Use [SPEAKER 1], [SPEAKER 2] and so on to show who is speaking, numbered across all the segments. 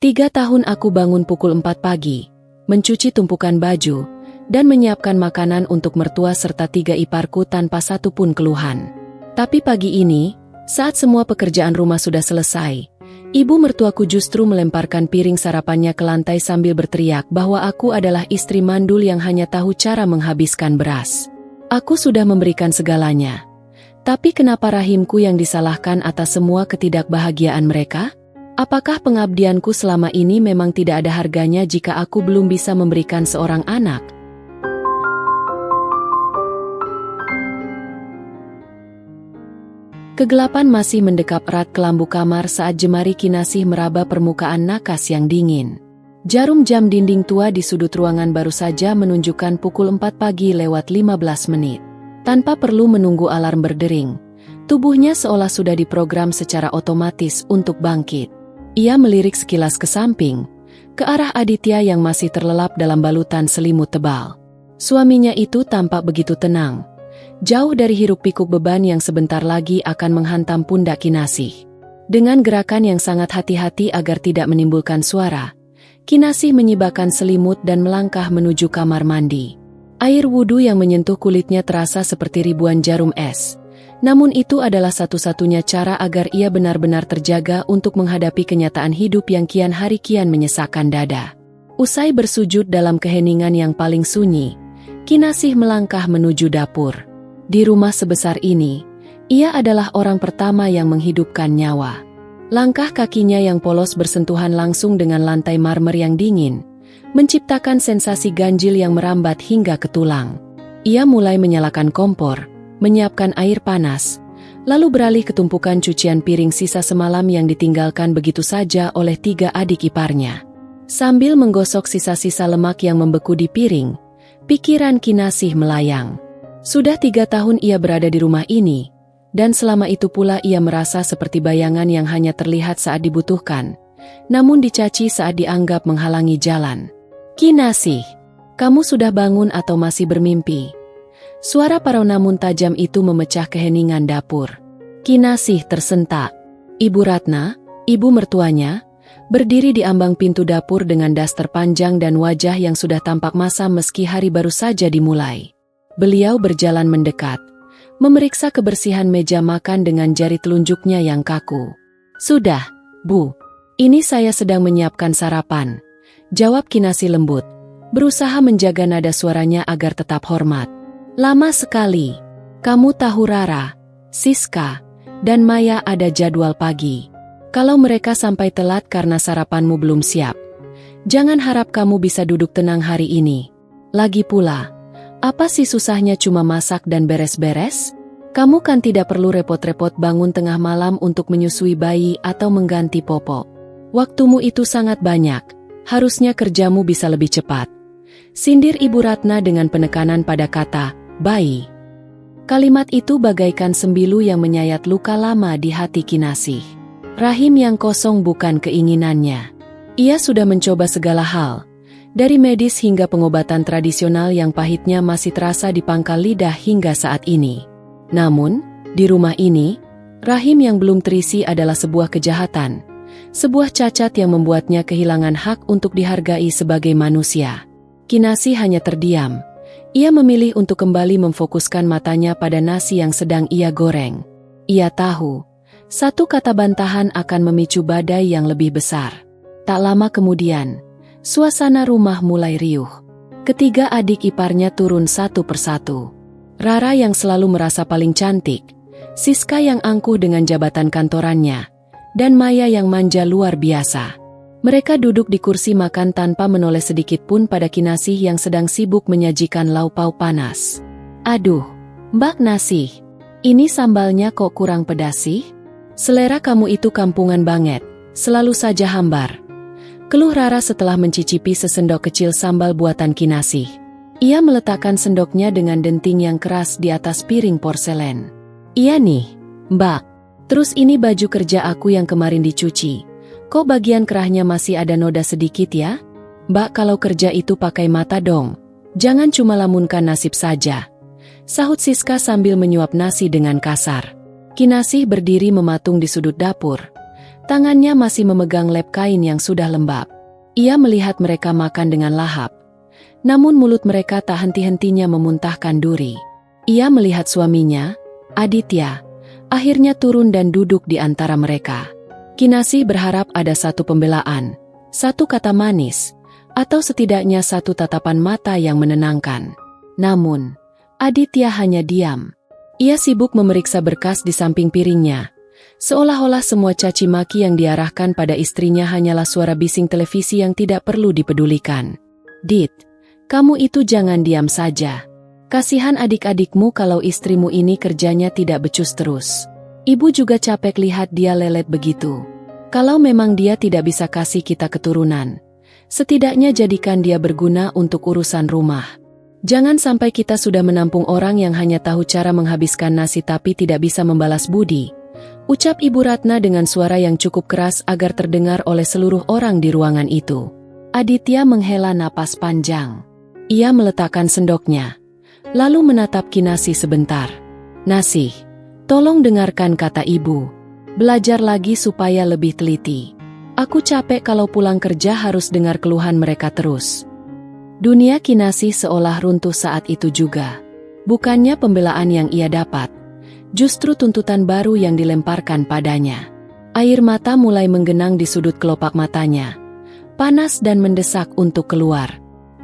[SPEAKER 1] 3 tahun aku bangun pukul 4 pagi, mencuci tumpukan baju, dan menyiapkan makanan untuk mertua serta 3 iparku tanpa satu pun keluhan. Tapi pagi ini, saat semua pekerjaan rumah sudah selesai, ibu mertuaku justru melemparkan piring sarapannya ke lantai sambil berteriak bahwa aku adalah istri mandul yang hanya tahu cara menghabiskan beras. Aku sudah memberikan segalanya. Tapi kenapa rahimku yang disalahkan atas semua ketidakbahagiaan mereka? Apakah pengabdianku selama ini memang tidak ada harganya jika aku belum bisa memberikan seorang anak? Kegelapan masih mendekap erat ke lampu kamar saat jemari Kinasih meraba permukaan nakas yang dingin. Jarum jam dinding tua di sudut ruangan baru saja menunjukkan pukul 4 pagi lewat 15 menit. Tanpa perlu menunggu alarm berdering, tubuhnya seolah sudah diprogram secara otomatis untuk bangkit. Ia melirik sekilas ke samping, ke arah Aditya yang masih terlelap dalam balutan selimut tebal. Suaminya itu tampak begitu tenang, jauh dari hiruk-pikuk beban yang sebentar lagi akan menghantam pundak Kinasih. Dengan gerakan yang sangat hati-hati agar tidak menimbulkan suara, Kinasih menyibakkan selimut dan melangkah menuju kamar mandi. Air wudhu yang menyentuh kulitnya terasa seperti ribuan jarum es. Namun itu adalah satu-satunya cara agar ia benar-benar terjaga untuk menghadapi kenyataan hidup yang kian hari kian menyesakkan dada. Usai bersujud dalam keheningan yang paling sunyi, Kinasih melangkah menuju dapur. Di rumah sebesar ini, ia adalah orang pertama yang menghidupkan nyawa. Langkah kakinya yang polos bersentuhan langsung dengan lantai marmer yang dingin, menciptakan sensasi ganjil yang merambat hingga ke tulang. Ia mulai menyalakan kompor, menyiapkan air panas, lalu beralih ke tumpukan cucian piring sisa semalam yang ditinggalkan begitu saja oleh 3 adik iparnya. Sambil menggosok sisa-sisa lemak yang membeku di piring, pikiran Kinasih melayang. Sudah 3 tahun ia berada di rumah ini, dan selama itu pula ia merasa seperti bayangan yang hanya terlihat saat dibutuhkan, namun dicaci saat dianggap menghalangi jalan. "Kinasih, kamu sudah bangun atau masih bermimpi?" Suara parau namun tajam itu memecah keheningan dapur. Kinasih tersentak. Ibu Ratna, ibu mertuanya, berdiri di ambang pintu dapur dengan daster panjang dan wajah yang sudah tampak masam meski hari baru saja dimulai. Beliau berjalan mendekat, memeriksa kebersihan meja makan dengan jari telunjuknya yang kaku. "Sudah, Bu. Ini saya sedang menyiapkan sarapan," jawab Kinasih lembut, berusaha menjaga nada suaranya agar tetap hormat. "Lama sekali. Kamu tahu Rara, Siska, dan Maya ada jadwal pagi. Kalau mereka sampai telat karena sarapanmu belum siap, jangan harap kamu bisa duduk tenang hari ini. Lagi pula, apa sih susahnya cuma masak dan beres-beres? Kamu kan tidak perlu repot-repot bangun tengah malam untuk menyusui bayi atau mengganti popok. Waktumu itu sangat banyak, harusnya kerjamu bisa lebih cepat," sindir Ibu Ratna dengan penekanan pada kata "bayi". Kalimat itu bagaikan sembilu yang menyayat luka lama di hati Kinasih. Rahim yang kosong bukan keinginannya. Ia sudah mencoba segala hal, dari medis hingga pengobatan tradisional yang pahitnya masih terasa di pangkal lidah hingga saat ini. Namun, di rumah ini, rahim yang belum terisi adalah sebuah kejahatan, sebuah cacat yang membuatnya kehilangan hak untuk dihargai sebagai manusia. Kinasih hanya terdiam. Ia memilih untuk kembali memfokuskan matanya pada nasi yang sedang ia goreng. Ia tahu, satu kata bantahan akan memicu badai yang lebih besar. Tak lama kemudian, suasana rumah mulai riuh. Ketiga adik iparnya turun satu persatu. Rara yang selalu merasa paling cantik, Siska yang angkuh dengan jabatan kantorannya, dan Maya yang manja luar biasa. Mereka duduk di kursi makan tanpa menoleh sedikit pun pada Kinasih yang sedang sibuk menyajikan lauk pauk panas. "Aduh, Mbak Nasih, ini sambalnya kok kurang pedas sih? Selera kamu itu kampungan banget, selalu saja hambar," keluh Rara setelah mencicipi sesendok kecil sambal buatan Kinasih. Ia meletakkan sendoknya dengan denting yang keras di atas piring porselen. "Iya nih, Mbak. Terus ini baju kerja aku yang kemarin dicuci. Kok bagian kerahnya masih ada noda sedikit ya? Mbak, kalau kerja itu pakai mata dong. Jangan cuma lamunkan nasib saja," sahut Siska sambil menyuap nasi dengan kasar. Kinasih berdiri mematung di sudut dapur, Tangannya masih memegang lap kain yang sudah lembab. Ia melihat mereka makan dengan lahap. Namun mulut mereka tak henti-hentinya memuntahkan duri. Ia melihat suaminya, Aditya, akhirnya turun dan duduk di antara mereka. Kinasih berharap ada satu pembelaan, satu kata manis, atau setidaknya satu tatapan mata yang menenangkan. Namun, Aditya hanya diam. Ia sibuk memeriksa berkas di samping piringnya. Seolah-olah semua caci maki yang diarahkan pada istrinya hanyalah suara bising televisi yang tidak perlu dipedulikan. "Dit, kamu itu jangan diam saja. Kasihan adik-adikmu kalau istrimu ini kerjanya tidak becus terus. Ibu juga capek lihat dia lelet begitu. Kalau memang dia tidak bisa kasih kita keturunan, setidaknya jadikan dia berguna untuk urusan rumah. Jangan sampai kita sudah menampung orang yang hanya tahu cara menghabiskan nasi tapi tidak bisa membalas budi," ucap Ibu Ratna dengan suara yang cukup keras agar terdengar oleh seluruh orang di ruangan itu. Aditya menghela napas panjang. Ia meletakkan sendoknya, lalu menatap Kinasih sebentar. "Nasih, tolong dengarkan kata ibu. Belajar lagi supaya lebih teliti. Aku capek kalau pulang kerja harus dengar keluhan mereka terus." Dunia Kinasih seolah runtuh saat itu juga. Bukannya pembelaan yang ia dapat, justru tuntutan baru yang dilemparkan padanya. Air mata mulai menggenang di sudut kelopak matanya, panas dan mendesak untuk keluar.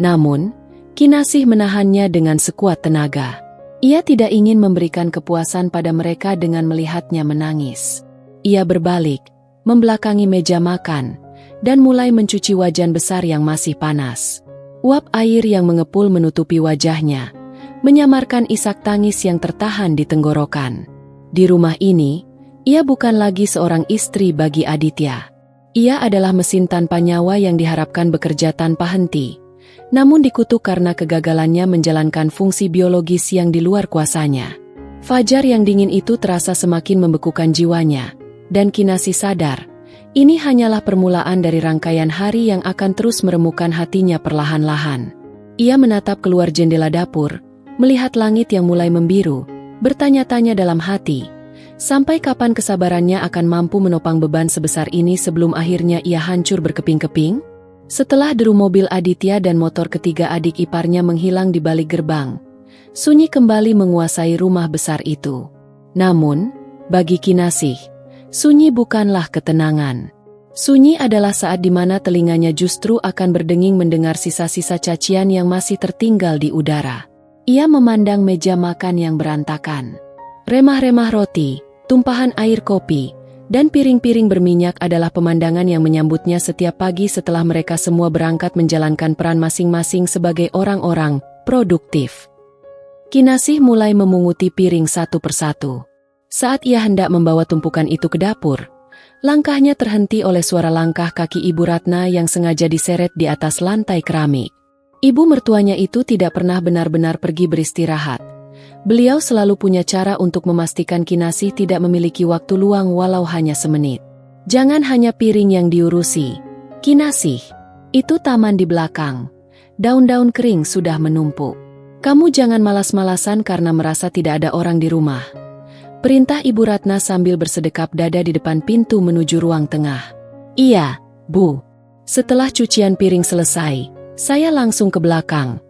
[SPEAKER 1] Namun, Kinasih menahannya dengan sekuat tenaga. Ia tidak ingin memberikan kepuasan pada mereka dengan melihatnya menangis. Ia berbalik, membelakangi meja makan, dan mulai mencuci wajan besar yang masih panas. Uap air yang mengepul menutupi wajahnya, menyamarkan isak tangis yang tertahan di tenggorokan. Di rumah ini, ia bukan lagi seorang istri bagi Aditya. Ia adalah mesin tanpa nyawa yang diharapkan bekerja tanpa henti, namun dikutuk karena kegagalannya menjalankan fungsi biologis yang di luar kuasanya. Fajar yang dingin itu terasa semakin membekukan jiwanya, dan Kinasih sadar, ini hanyalah permulaan dari rangkaian hari yang akan terus meremukkan hatinya perlahan-lahan. Ia menatap keluar jendela dapur, melihat langit yang mulai membiru, bertanya-tanya dalam hati, sampai kapan kesabarannya akan mampu menopang beban sebesar ini sebelum akhirnya ia hancur berkeping-keping? Setelah deru mobil Aditya dan motor ketiga adik iparnya menghilang di balik gerbang, sunyi kembali menguasai rumah besar itu. Namun, bagi Kinasih, sunyi bukanlah ketenangan. Sunyi adalah saat di mana telinganya justru akan berdenging mendengar sisa-sisa cacian yang masih tertinggal di udara. Ia memandang meja makan yang berantakan. Remah-remah roti, tumpahan air kopi, dan piring-piring berminyak adalah pemandangan yang menyambutnya setiap pagi setelah mereka semua berangkat menjalankan peran masing-masing sebagai orang-orang produktif. Kinasih mulai memunguti piring satu persatu. Saat ia hendak membawa tumpukan itu ke dapur, langkahnya terhenti oleh suara langkah kaki Ibu Ratna yang sengaja diseret di atas lantai keramik. Ibu mertuanya itu tidak pernah benar-benar pergi beristirahat. Beliau selalu punya cara untuk memastikan Kinasih tidak memiliki waktu luang walau hanya semenit. "Jangan hanya piring yang diurusi, Kinasih. Itu taman di belakang. Daun-daun kering sudah menumpuk. Kamu jangan malas-malasan karena merasa tidak ada orang di rumah," perintah Ibu Ratna sambil bersedekap dada di depan pintu menuju ruang tengah. "Iya, Bu. Setelah cucian piring selesai, saya langsung ke belakang,"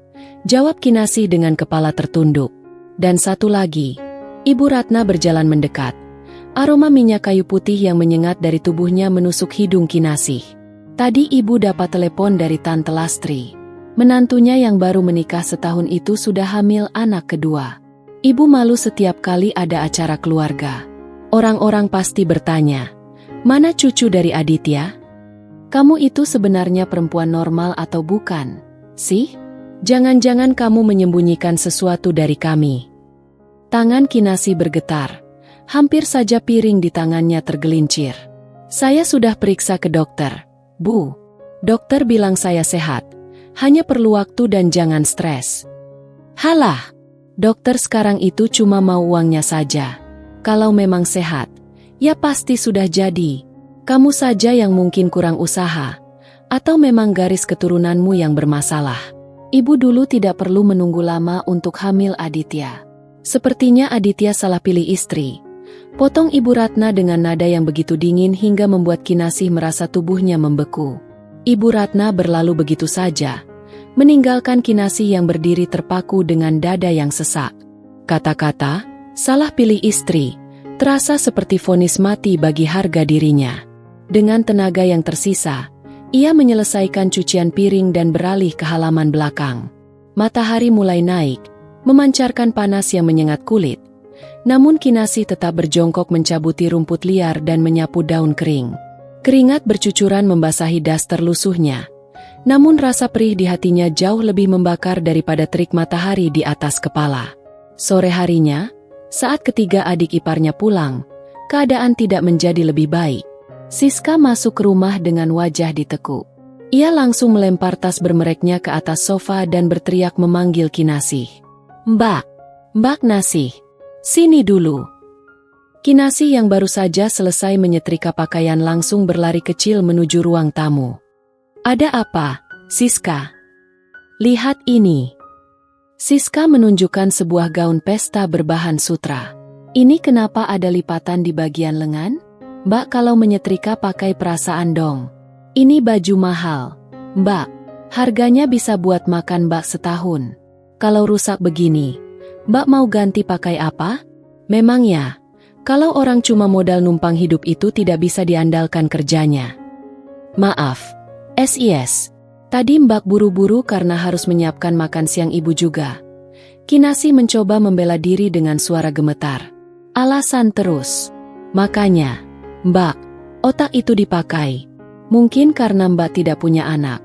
[SPEAKER 1] jawab Kinasih dengan kepala tertunduk. "Dan satu lagi." Ibu Ratna berjalan mendekat. Aroma minyak kayu putih yang menyengat dari tubuhnya menusuk hidung Kinasih. Tadi ibu dapat telepon dari Tante Lastri. Menantunya yang baru menikah setahun itu sudah hamil anak kedua. Ibu malu setiap kali ada acara keluarga. Orang-orang pasti bertanya, "Mana cucu dari Aditya? Kamu itu sebenarnya perempuan normal atau bukan, sih? Jangan-jangan kamu menyembunyikan sesuatu dari kami." Tangan Kinasih bergetar. Hampir saja piring di tangannya tergelincir. "Saya sudah periksa ke dokter, Bu. Dokter bilang saya sehat. Hanya perlu waktu dan jangan stres." "Halah, dokter sekarang itu cuma mau uangnya saja. Kalau memang sehat, ya pasti sudah jadi. Kamu saja yang mungkin kurang usaha, atau memang garis keturunanmu yang bermasalah." Ibu dulu tidak perlu menunggu lama untuk hamil Aditya. Sepertinya Aditya salah pilih istri. Potong Ibu Ratna dengan nada yang begitu dingin hingga membuat Kinasih merasa tubuhnya membeku. Ibu Ratna berlalu begitu saja, meninggalkan Kinasih yang berdiri terpaku dengan dada yang sesak. Kata-kata, salah pilih istri, terasa seperti vonis mati bagi harga dirinya. Dengan tenaga yang tersisa, ia menyelesaikan cucian piring dan beralih ke halaman belakang. Matahari mulai naik, memancarkan panas yang menyengat kulit. Namun Kinasih tetap berjongkok mencabuti rumput liar dan menyapu daun kering. Keringat bercucuran membasahi daster lusuhnya. Namun rasa perih di hatinya jauh lebih membakar daripada terik matahari di atas kepala. Sore harinya, saat ketiga adik iparnya pulang, keadaan tidak menjadi lebih baik. Siska masuk ke rumah dengan wajah ditekuk. Ia langsung melempar tas bermereknya ke atas sofa dan berteriak memanggil Kinasih. "Mbak! Mbak Nasih! Sini dulu." Kinasih yang baru saja selesai menyetrika pakaian langsung berlari kecil menuju ruang tamu. "Ada apa, Siska? Lihat ini." Siska menunjukkan sebuah gaun pesta berbahan sutra. "Ini kenapa ada lipatan di bagian lengan? Mbak kalau menyetrika pakai perasaan dong. Ini baju mahal, Mbak. Harganya bisa buat makan Mbak setahun. Kalau rusak begini, Mbak mau ganti pakai apa? Memang ya, kalau orang cuma modal numpang hidup itu tidak bisa diandalkan kerjanya." "Maaf, SIS. Tadi Mbak buru-buru karena harus menyiapkan makan siang ibu juga." Kinasih mencoba membela diri dengan suara gemetar. Alasan terus. "Makanya, Mbak, otak itu dipakai. Mungkin karena Mbak tidak punya anak.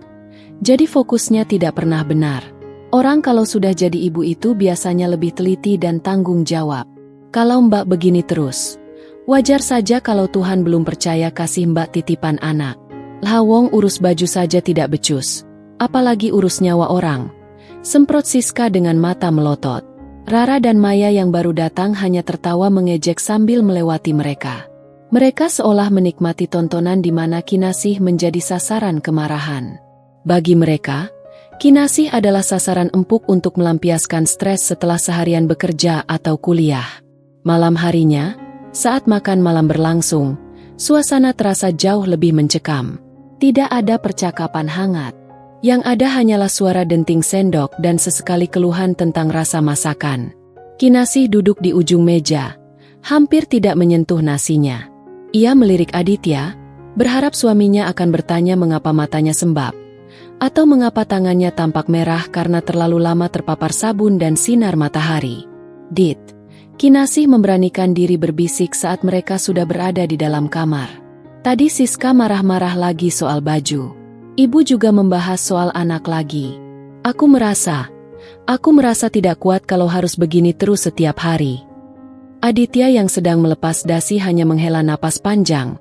[SPEAKER 1] Jadi fokusnya tidak pernah benar. Orang kalau sudah jadi ibu itu biasanya lebih teliti dan tanggung jawab. Kalau Mbak begini terus, wajar saja kalau Tuhan belum percaya kasih Mbak titipan anak. Lawong urus baju saja tidak becus, apalagi urus nyawa orang," semprot Siska dengan mata melotot. Rara dan Maya yang baru datang hanya tertawa mengejek sambil melewati mereka. Mereka seolah menikmati tontonan di mana Kinasih menjadi sasaran kemarahan. Bagi mereka, Kinasih adalah sasaran empuk untuk melampiaskan stres setelah seharian bekerja atau kuliah. Malam harinya, saat makan malam berlangsung, suasana terasa jauh lebih mencekam. Tidak ada percakapan hangat. Yang ada hanyalah suara denting sendok dan sesekali keluhan tentang rasa masakan. Kinasih duduk di ujung meja, hampir tidak menyentuh nasinya. Ia melirik Aditya, berharap suaminya akan bertanya mengapa matanya sembab, atau mengapa tangannya tampak merah karena terlalu lama terpapar sabun dan sinar matahari. "Dit." Kinasih memberanikan diri berbisik saat mereka sudah berada di dalam kamar. Tadi Siska marah-marah lagi soal baju. Ibu juga membahas soal anak lagi. Aku merasa tidak kuat kalau harus begini terus setiap hari." Aditya yang sedang melepas dasi hanya menghela napas panjang.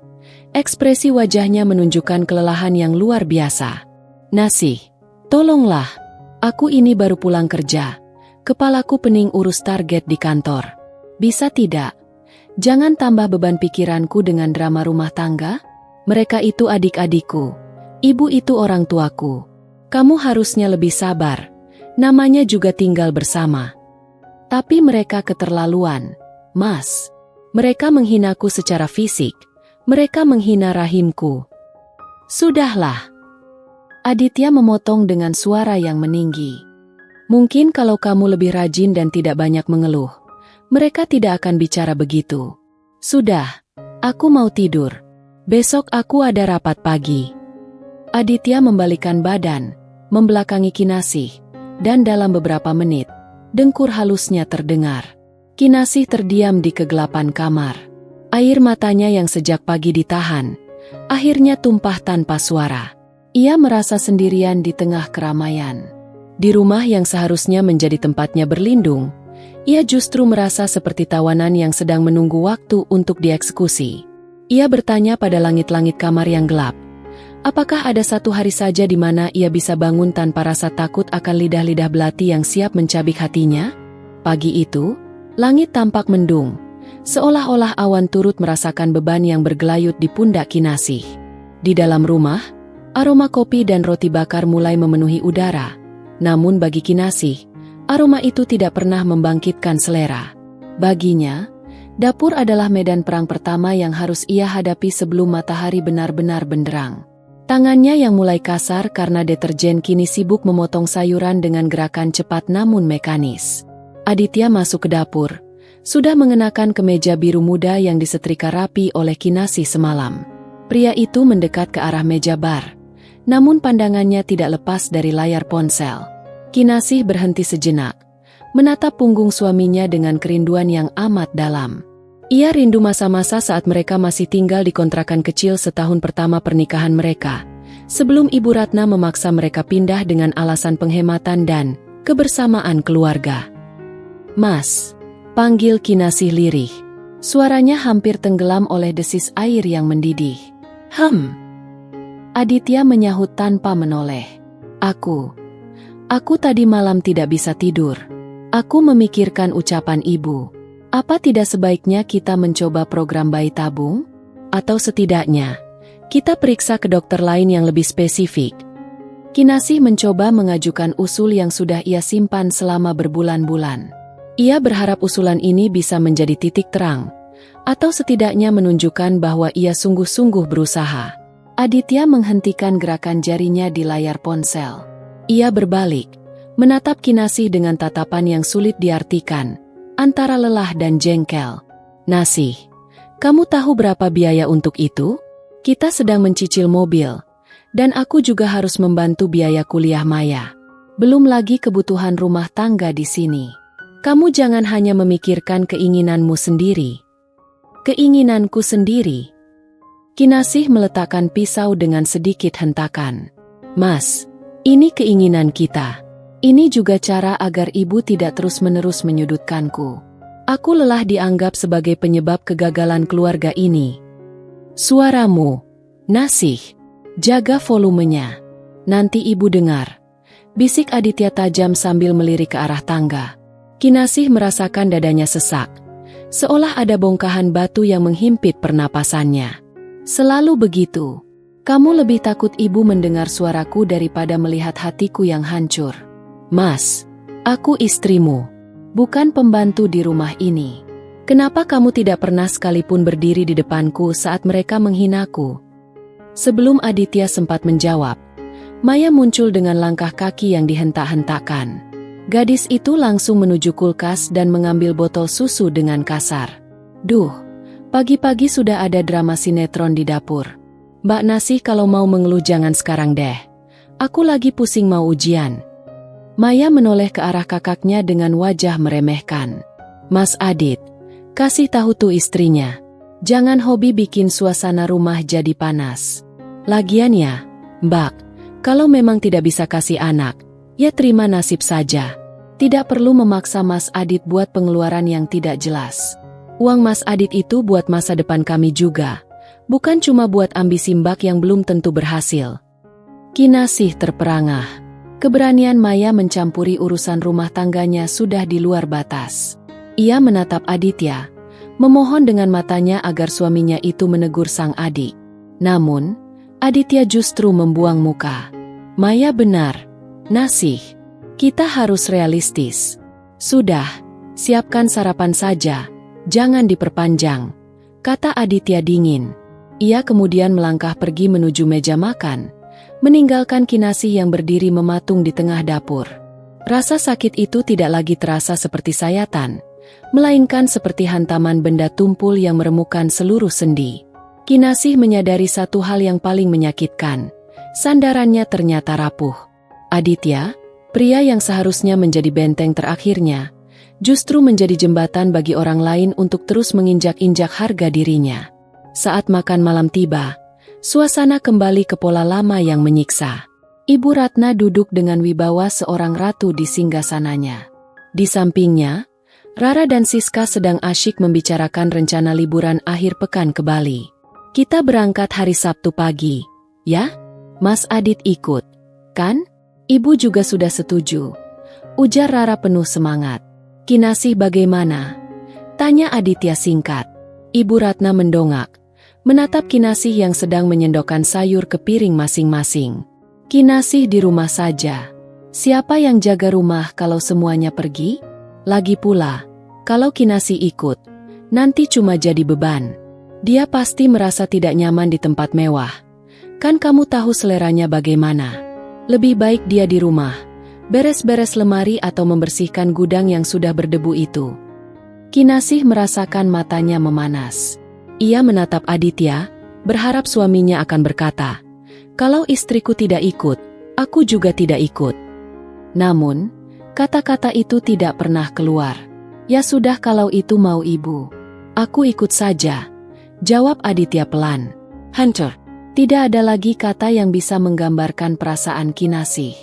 [SPEAKER 1] Ekspresi wajahnya menunjukkan kelelahan yang luar biasa. "Nasih, tolonglah. Aku ini baru pulang kerja. Kepalaku pening urus target di kantor. Bisa tidak? Jangan tambah beban pikiranku dengan drama rumah tangga. Mereka itu adik-adikku. Ibu itu orang tuaku. Kamu harusnya lebih sabar. Namanya juga tinggal bersama." "Tapi mereka keterlaluan, Mas. Mereka menghinaku secara fisik. Mereka menghina rahimku." "Sudahlah." Aditya memotong dengan suara yang meninggi. "Mungkin kalau kamu lebih rajin dan tidak banyak mengeluh, mereka tidak akan bicara begitu. Sudah, aku mau tidur. Besok aku ada rapat pagi." Aditya membalikkan badan, membelakangi Kinasih, dan dalam beberapa menit, dengkur halusnya terdengar. Kinasih terdiam di kegelapan kamar. Air matanya yang sejak pagi ditahan, akhirnya tumpah tanpa suara. Ia merasa sendirian di tengah keramaian. Di rumah yang seharusnya menjadi tempatnya berlindung, ia justru merasa seperti tawanan yang sedang menunggu waktu untuk dieksekusi. Ia bertanya pada langit-langit kamar yang gelap, apakah ada satu hari saja di mana ia bisa bangun tanpa rasa takut akan lidah-lidah belati yang siap mencabik hatinya? Pagi itu, langit tampak mendung, seolah-olah awan turut merasakan beban yang bergelayut di pundak Kinasih. Di dalam rumah, aroma kopi dan roti bakar mulai memenuhi udara. Namun bagi Kinasih, aroma itu tidak pernah membangkitkan selera. Baginya, Dapur adalah medan perang pertama yang harus ia hadapi sebelum matahari benar-benar benderang. Tangannya yang mulai kasar karena deterjen kini sibuk memotong sayuran dengan gerakan cepat namun mekanis. Aditya masuk ke dapur, sudah mengenakan kemeja biru muda yang disetrika rapi oleh Kinasih semalam. Pria itu mendekat ke arah meja bar, namun pandangannya tidak lepas dari layar ponsel. Kinasih berhenti sejenak, menatap punggung suaminya dengan kerinduan yang amat dalam. Ia rindu masa-masa saat mereka masih tinggal di kontrakan kecil setahun pertama pernikahan mereka, sebelum Ibu Ratna memaksa mereka pindah dengan alasan penghematan dan kebersamaan keluarga. "Mas," panggil Kinasih lirih. Suaranya hampir tenggelam oleh desis air yang mendidih. Aditya menyahut tanpa menoleh. Aku tadi malam tidak bisa tidur. Aku memikirkan ucapan ibu. Apa tidak sebaiknya kita mencoba program bayi tabung? Atau setidaknya, kita periksa ke dokter lain yang lebih spesifik. Kinasih mencoba mengajukan usul yang sudah ia simpan selama berbulan-bulan. Ia berharap usulan ini bisa menjadi titik terang, atau setidaknya menunjukkan bahwa ia sungguh-sungguh berusaha. Aditya menghentikan gerakan jarinya di layar ponsel. Ia berbalik, menatap Kinasih dengan tatapan yang sulit diartikan, antara lelah dan jengkel. "Nasih, kamu tahu berapa biaya untuk itu? Kita sedang mencicil mobil, dan aku juga harus membantu biaya kuliah Maya. Belum lagi kebutuhan rumah tangga di sini. Kamu jangan hanya memikirkan keinginanmu sendiri." "Keinginanku sendiri?" Kinasih meletakkan pisau dengan sedikit hentakan. "Mas, ini keinginan kita. Ini juga cara agar ibu tidak terus-menerus menyudutkanku. Aku lelah dianggap sebagai penyebab kegagalan keluarga ini." "Suaramu, Nasih, jaga volumenya. Nanti ibu dengar," bisik Aditya tajam sambil melirik ke arah tangga. Kinasih merasakan dadanya sesak, seolah ada bongkahan batu yang menghimpit pernapasannya. "Selalu begitu. Kamu lebih takut ibu mendengar suaraku daripada melihat hatiku yang hancur." "Mas, aku istrimu, bukan pembantu di rumah ini. Kenapa kamu tidak pernah sekalipun berdiri di depanku saat mereka menghinaku?" Sebelum Aditya sempat menjawab, Maya muncul dengan langkah kaki yang dihentak-hentakan. Gadis itu langsung menuju kulkas dan mengambil botol susu dengan kasar. "Duh, pagi-pagi sudah ada drama sinetron di dapur. Mbak Nasih, kalau mau mengeluh jangan sekarang deh. Aku lagi pusing mau ujian." Maya menoleh ke arah kakaknya dengan wajah meremehkan. "Mas Adit, kasih tahu tuh istrinya. Jangan hobi bikin suasana rumah jadi panas. Lagian ya, Mbak, kalau memang tidak bisa kasih anak, ya terima nasib saja. Tidak perlu memaksa Mas Adit buat pengeluaran yang tidak jelas. Uang Mas Adit itu buat masa depan kami juga, bukan cuma buat ambisi Mbak yang belum tentu berhasil." Kinasih terperangah. Keberanian Maya mencampuri urusan rumah tangganya sudah di luar batas. Ia menatap Aditya, memohon dengan matanya agar suaminya itu menegur sang adik. Namun, Aditya justru membuang muka. "Maya benar, Nasih. Kita harus realistis. Sudah, siapkan sarapan saja, jangan diperpanjang," kata Aditya dingin. Ia kemudian melangkah pergi menuju meja makan, meninggalkan Kinasih yang berdiri mematung di tengah dapur. Rasa sakit itu tidak lagi terasa seperti sayatan, melainkan seperti hantaman benda tumpul yang meremukkan seluruh sendi. Kinasih menyadari satu hal yang paling menyakitkan. Sandarannya ternyata rapuh. Aditya, pria yang seharusnya menjadi benteng terakhirnya, justru menjadi jembatan bagi orang lain untuk terus menginjak-injak harga dirinya. Saat makan malam tiba, suasana kembali ke pola lama yang menyiksa. Ibu Ratna duduk dengan wibawa seorang ratu di singgasananya. Di sampingnya, Rara dan Siska sedang asyik membicarakan rencana liburan akhir pekan ke Bali. "Kita berangkat hari Sabtu pagi, ya? Mas Adit ikut, kan? Ibu juga sudah setuju," ujar Rara penuh semangat. "Kinasih bagaimana?" tanya Aditya singkat. Ibu Ratna mendongak, menatap Kinasih yang sedang menyendokkan sayur ke piring masing-masing. "Kinasih di rumah saja. Siapa yang jaga rumah kalau semuanya pergi? Lagi pula, kalau Kinasih ikut, nanti cuma jadi beban. Dia pasti merasa tidak nyaman di tempat mewah. Kan kamu tahu seleranya bagaimana. Lebih baik dia di rumah, beres-beres lemari atau membersihkan gudang yang sudah berdebu itu. Kinasih merasakan matanya memanas. Ia menatap Aditya, berharap suaminya akan berkata, "Kalau istriku tidak ikut, aku juga tidak ikut." Namun, kata-kata itu tidak pernah keluar. "Ya sudah kalau itu mau ibu. Aku ikut saja," jawab Aditya pelan. "Hunter." Tidak ada lagi kata yang bisa menggambarkan perasaan Kinasih.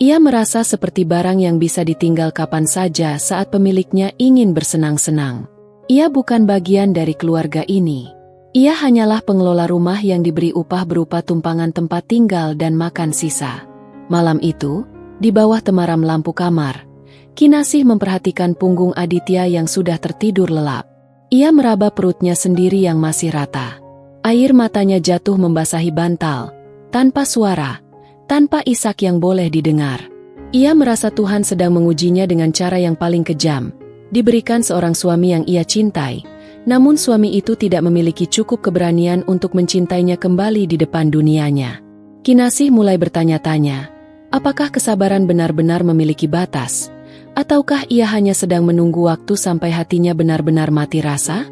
[SPEAKER 1] Ia merasa seperti barang yang bisa ditinggal kapan saja saat pemiliknya ingin bersenang-senang. Ia bukan bagian dari keluarga ini. Ia hanyalah pengelola rumah yang diberi upah berupa tumpangan tempat tinggal dan makan sisa. Malam itu, di bawah temaram lampu kamar, Kinasih memperhatikan punggung Aditya yang sudah tertidur lelap. Ia meraba perutnya sendiri yang masih rata. Air matanya jatuh membasahi bantal, tanpa suara, tanpa isak yang boleh didengar. Ia merasa Tuhan sedang mengujinya dengan cara yang paling kejam, diberikan seorang suami yang ia cintai, namun suami itu tidak memiliki cukup keberanian untuk mencintainya kembali di depan dunianya. Kinasih mulai bertanya-tanya, apakah kesabaran benar-benar memiliki batas, ataukah ia hanya sedang menunggu waktu sampai hatinya benar-benar mati rasa?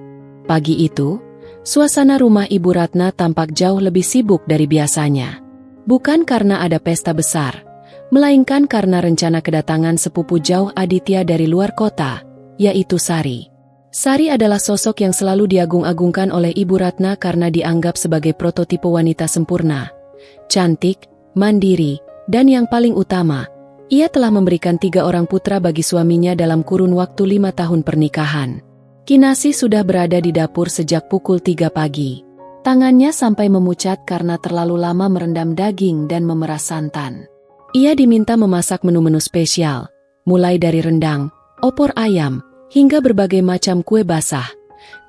[SPEAKER 1] Pagi itu, suasana rumah Ibu Ratna tampak jauh lebih sibuk dari biasanya. Bukan karena ada pesta besar, melainkan karena rencana kedatangan sepupu jauh Aditya dari luar kota, yaitu Sari. Sari adalah sosok yang selalu diagung-agungkan oleh Ibu Ratna karena dianggap sebagai prototipe wanita sempurna, cantik, mandiri, dan yang paling utama, ia telah memberikan 3 orang putra bagi suaminya dalam kurun waktu 5 tahun pernikahan. Kinasih sudah berada di dapur sejak pukul 3 pagi. Tangannya sampai memucat karena terlalu lama merendam daging dan memeras santan. Ia diminta memasak menu-menu spesial, mulai dari rendang, opor ayam, hingga berbagai macam kue basah,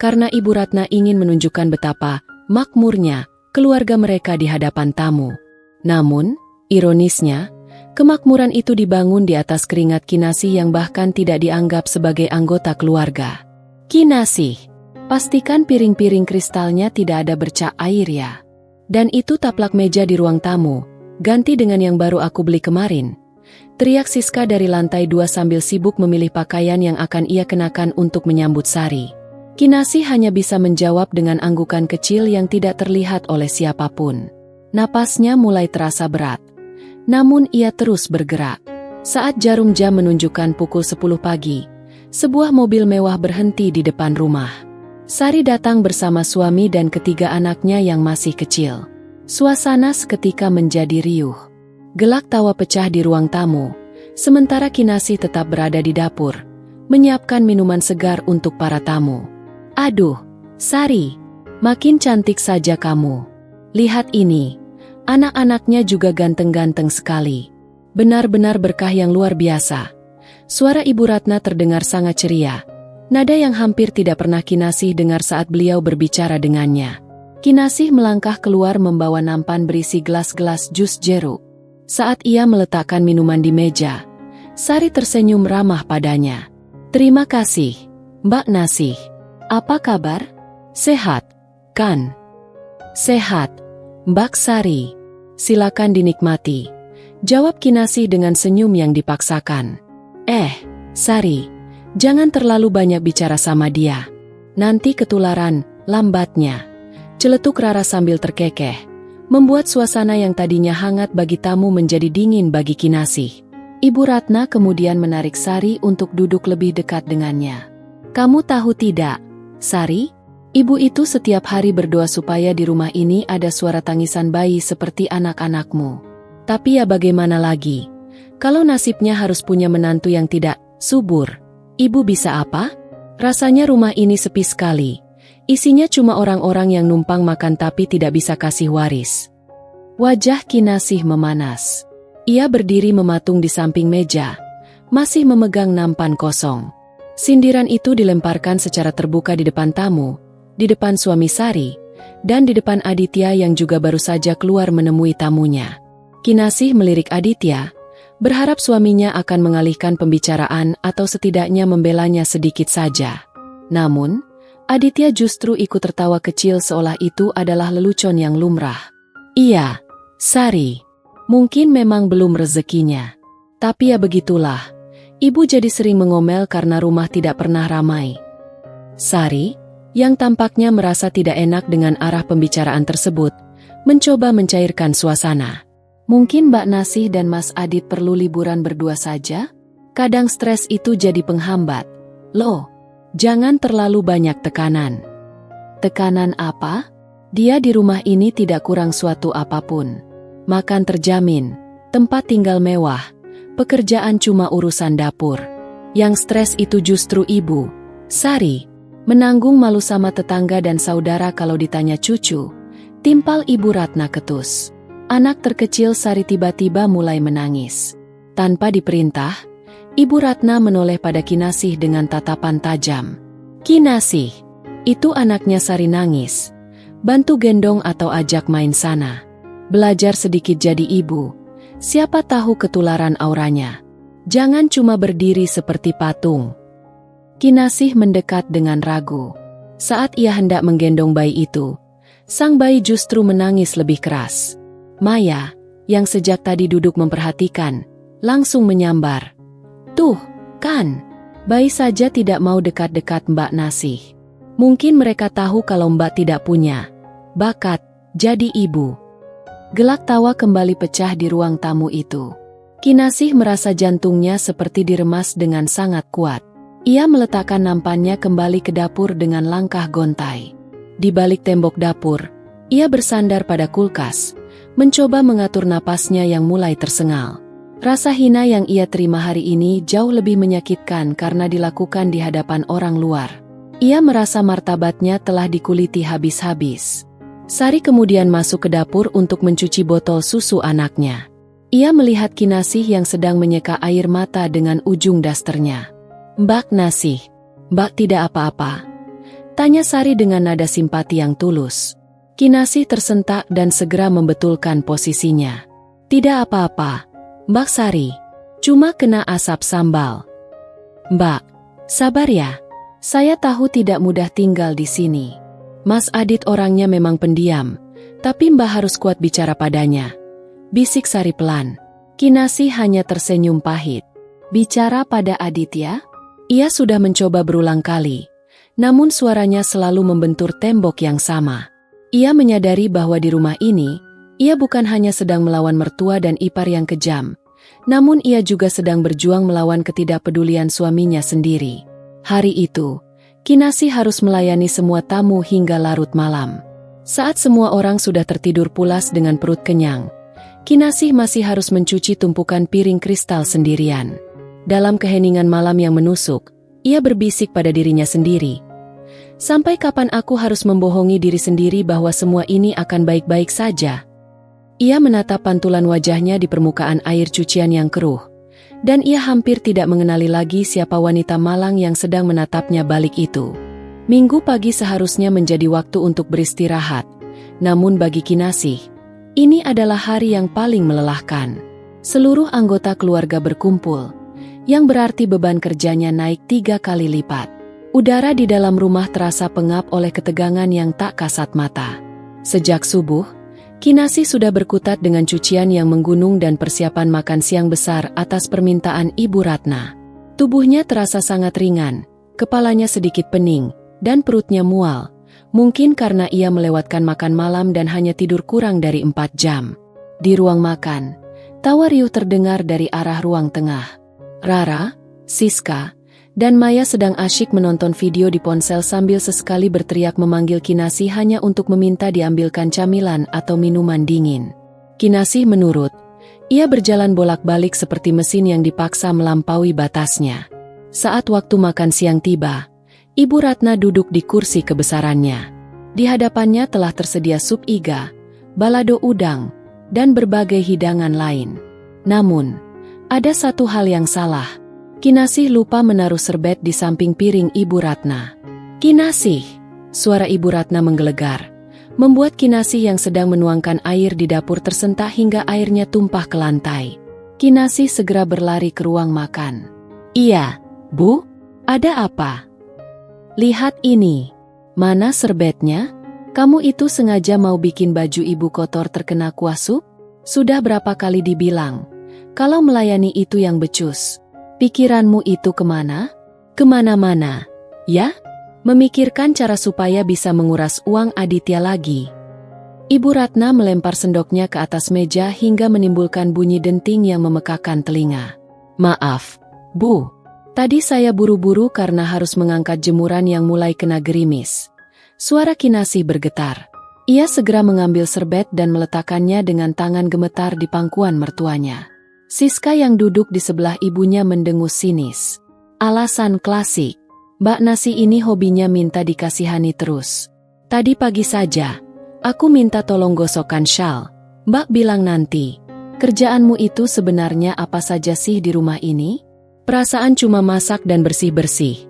[SPEAKER 1] karena Ibu Ratna ingin menunjukkan betapa makmurnya keluarga mereka di hadapan tamu. Namun, ironisnya, kemakmuran itu dibangun di atas keringat Kinasih yang bahkan tidak dianggap sebagai anggota keluarga. "Kinasih, pastikan piring-piring kristalnya tidak ada bercak air ya. Dan itu taplak meja di ruang tamu, ganti dengan yang baru aku beli kemarin," teriak Siska dari lantai 2 sambil sibuk memilih pakaian yang akan ia kenakan untuk menyambut Sari. Kinasih hanya bisa menjawab dengan anggukan kecil yang tidak terlihat oleh siapapun. Napasnya mulai terasa berat. Namun ia terus bergerak. Saat jarum jam menunjukkan pukul 10 pagi, sebuah mobil mewah berhenti di depan rumah. Sari datang bersama suami dan ketiga anaknya yang masih kecil. Suasana seketika menjadi riuh. Gelak tawa pecah di ruang tamu, sementara Kinasih tetap berada di dapur, menyiapkan minuman segar untuk para tamu. "Aduh, Sari, makin cantik saja kamu. Lihat ini, anak-anaknya juga ganteng-ganteng sekali. Benar-benar berkah yang luar biasa." Suara Ibu Ratna terdengar sangat ceria, nada yang hampir tidak pernah Kinasih dengar saat beliau berbicara dengannya. Kinasih melangkah keluar membawa nampan berisi gelas-gelas jus jeruk. Saat ia meletakkan minuman di meja, Sari tersenyum ramah padanya. "Terima kasih, Mbak Nasih. Apa kabar? Sehat, kan?" "Sehat, Mbak Sari. Silakan dinikmati," jawab Kinasih dengan senyum yang dipaksakan. Sari, jangan terlalu banyak bicara sama dia. Nanti ketularan, lambatnya," celetuk Rara sambil terkekeh, membuat suasana yang tadinya hangat bagi tamu menjadi dingin bagi Kinasih. Ibu Ratna kemudian menarik Sari untuk duduk lebih dekat dengannya. "Kamu tahu tidak, Sari? Ibu itu setiap hari berdoa supaya di rumah ini ada suara tangisan bayi seperti anak-anakmu. Tapi ya bagaimana lagi? Kalau nasibnya harus punya menantu yang tidak subur, ibu bisa apa? Rasanya rumah ini sepi sekali. Isinya cuma orang-orang yang numpang makan tapi tidak bisa kasih waris." Wajah Kinasih memanas. Ia berdiri mematung di samping meja, masih memegang nampan kosong. Sindiran itu dilemparkan secara terbuka di depan tamu, di depan suami Sari, dan di depan Aditya yang juga baru saja keluar menemui tamunya. Kinasih melirik Aditya, berharap suaminya akan mengalihkan pembicaraan atau setidaknya membelanya sedikit saja. Namun, Aditya justru ikut tertawa kecil seolah itu adalah lelucon yang lumrah. Iya, Sari. Mungkin memang belum rezekinya. Tapi ya begitulah. Ibu jadi sering mengomel karena rumah tidak pernah ramai. Sari, yang tampaknya merasa tidak enak dengan arah pembicaraan tersebut, mencoba mencairkan suasana. Mungkin Mbak Nasih dan Mas Adit perlu liburan berdua saja? Kadang stres itu jadi penghambat. Loh, jangan terlalu banyak tekanan. Tekanan apa? Dia di rumah ini tidak kurang suatu apapun. Makan terjamin, tempat tinggal mewah, pekerjaan cuma urusan dapur. Yang stres itu justru ibu, Sari. Menanggung malu sama tetangga dan saudara kalau ditanya cucu. Timpal Ibu Ratna ketus. Anak terkecil Sari tiba-tiba mulai menangis. Tanpa diperintah, Ibu Ratna menoleh pada Kinasih dengan tatapan tajam. Kinasih, itu anaknya Sari nangis. Bantu gendong atau ajak main sana. Belajar sedikit jadi ibu. Siapa tahu ketularan auranya. Jangan cuma berdiri seperti patung. Kinasih mendekat dengan ragu. Saat ia hendak menggendong bayi itu, sang bayi justru menangis lebih keras. Maya, yang sejak tadi duduk memperhatikan, langsung menyambar. Tuh, kan, bayi saja tidak mau dekat-dekat Mbak Nasih. Mungkin mereka tahu kalau Mbak tidak punya bakat jadi ibu. Gelak tawa kembali pecah di ruang tamu itu. Kinasih merasa jantungnya seperti diremas dengan sangat kuat. Ia meletakkan nampannya kembali ke dapur dengan langkah gontai. Di balik tembok dapur, ia bersandar pada kulkas, mencoba mengatur napasnya yang mulai tersengal. Rasa hina yang ia terima hari ini jauh lebih menyakitkan karena dilakukan di hadapan orang luar. Ia merasa martabatnya telah dikuliti habis-habis. Sari kemudian masuk ke dapur untuk mencuci botol susu anaknya. Ia melihat Kinasih yang sedang menyeka air mata dengan ujung dasternya. Mbak Nasih, Mbak tidak apa-apa? Tanya Sari dengan nada simpati yang tulus. Kinasih tersentak dan segera membetulkan posisinya. Tidak apa-apa, Mbak Sari. Cuma kena asap sambal. Mbak, sabar ya. Saya tahu tidak mudah tinggal di sini. Mas Adit orangnya memang pendiam, tapi Mbak harus kuat bicara padanya. Bisik Sari pelan. Kinasih hanya tersenyum pahit. Bicara pada Adit ya? Ia sudah mencoba berulang kali, namun suaranya selalu membentur tembok yang sama. Ia menyadari bahwa di rumah ini, ia bukan hanya sedang melawan mertua dan ipar yang kejam, namun ia juga sedang berjuang melawan ketidakpedulian suaminya sendiri. Hari itu, Kinasih harus melayani semua tamu hingga larut malam. Saat semua orang sudah tertidur pulas dengan perut kenyang, Kinasih masih harus mencuci tumpukan piring kristal sendirian. Dalam keheningan malam yang menusuk, ia berbisik pada dirinya sendiri. Sampai kapan aku harus membohongi diri sendiri bahwa semua ini akan baik-baik saja? Ia menatap pantulan wajahnya di permukaan air cucian yang keruh. Dan ia hampir tidak mengenali lagi siapa wanita malang yang sedang menatapnya balik itu. Minggu pagi seharusnya menjadi waktu untuk beristirahat. Namun bagi Kinasih, ini adalah hari yang paling melelahkan. Seluruh anggota keluarga berkumpul, yang berarti beban kerjanya naik 3 kali lipat. Udara di dalam rumah terasa pengap oleh ketegangan yang tak kasat mata. Sejak subuh, Kinasih sudah berkutat dengan cucian yang menggunung dan persiapan makan siang besar atas permintaan Ibu Ratna. Tubuhnya terasa sangat ringan, kepalanya sedikit pening, dan perutnya mual. Mungkin karena ia melewatkan makan malam dan hanya tidur kurang dari 4 jam. Di ruang makan, tawa riuh terdengar dari arah ruang tengah. Rara, Siska, dan Maya sedang asyik menonton video di ponsel sambil sesekali berteriak memanggil Kinasih hanya untuk meminta diambilkan camilan atau minuman dingin. Kinasih menurut. Ia berjalan bolak-balik seperti mesin yang dipaksa melampaui batasnya. Saat waktu makan siang tiba, Ibu Ratna duduk di kursi kebesarannya. Di hadapannya telah tersedia sup iga, balado udang, dan berbagai hidangan lain. Namun, ada satu hal yang salah. Kinasih lupa menaruh serbet di samping piring Ibu Ratna. Kinasih, suara Ibu Ratna menggelegar, membuat Kinasih yang sedang menuangkan air di dapur tersentak hingga airnya tumpah ke lantai. Kinasih segera berlari ke ruang makan. Iya, Bu, ada apa? Lihat ini. Mana serbetnya? Kamu itu sengaja mau bikin baju ibu kotor terkena kuah sup? Sudah berapa kali dibilang, kalau melayani itu yang becus. Pikiranmu itu kemana? Kemana-mana, ya? Memikirkan cara supaya bisa menguras uang Aditya lagi. Ibu Ratna melempar sendoknya ke atas meja hingga menimbulkan bunyi denting yang memekakan telinga. Maaf, Bu. Tadi saya buru-buru karena harus mengangkat jemuran yang mulai kena gerimis. Suara Kinasih bergetar. Ia segera mengambil serbet dan meletakkannya dengan tangan gemetar di pangkuan mertuanya. Siska yang duduk di sebelah ibunya mendengus sinis. Alasan klasik. Mbak Nasi ini hobinya minta dikasihani terus. Tadi pagi saja, aku minta tolong gosokkan syal. Mbak bilang nanti. Kerjaanmu itu sebenarnya apa saja sih di rumah ini? Perasaan cuma masak dan bersih-bersih.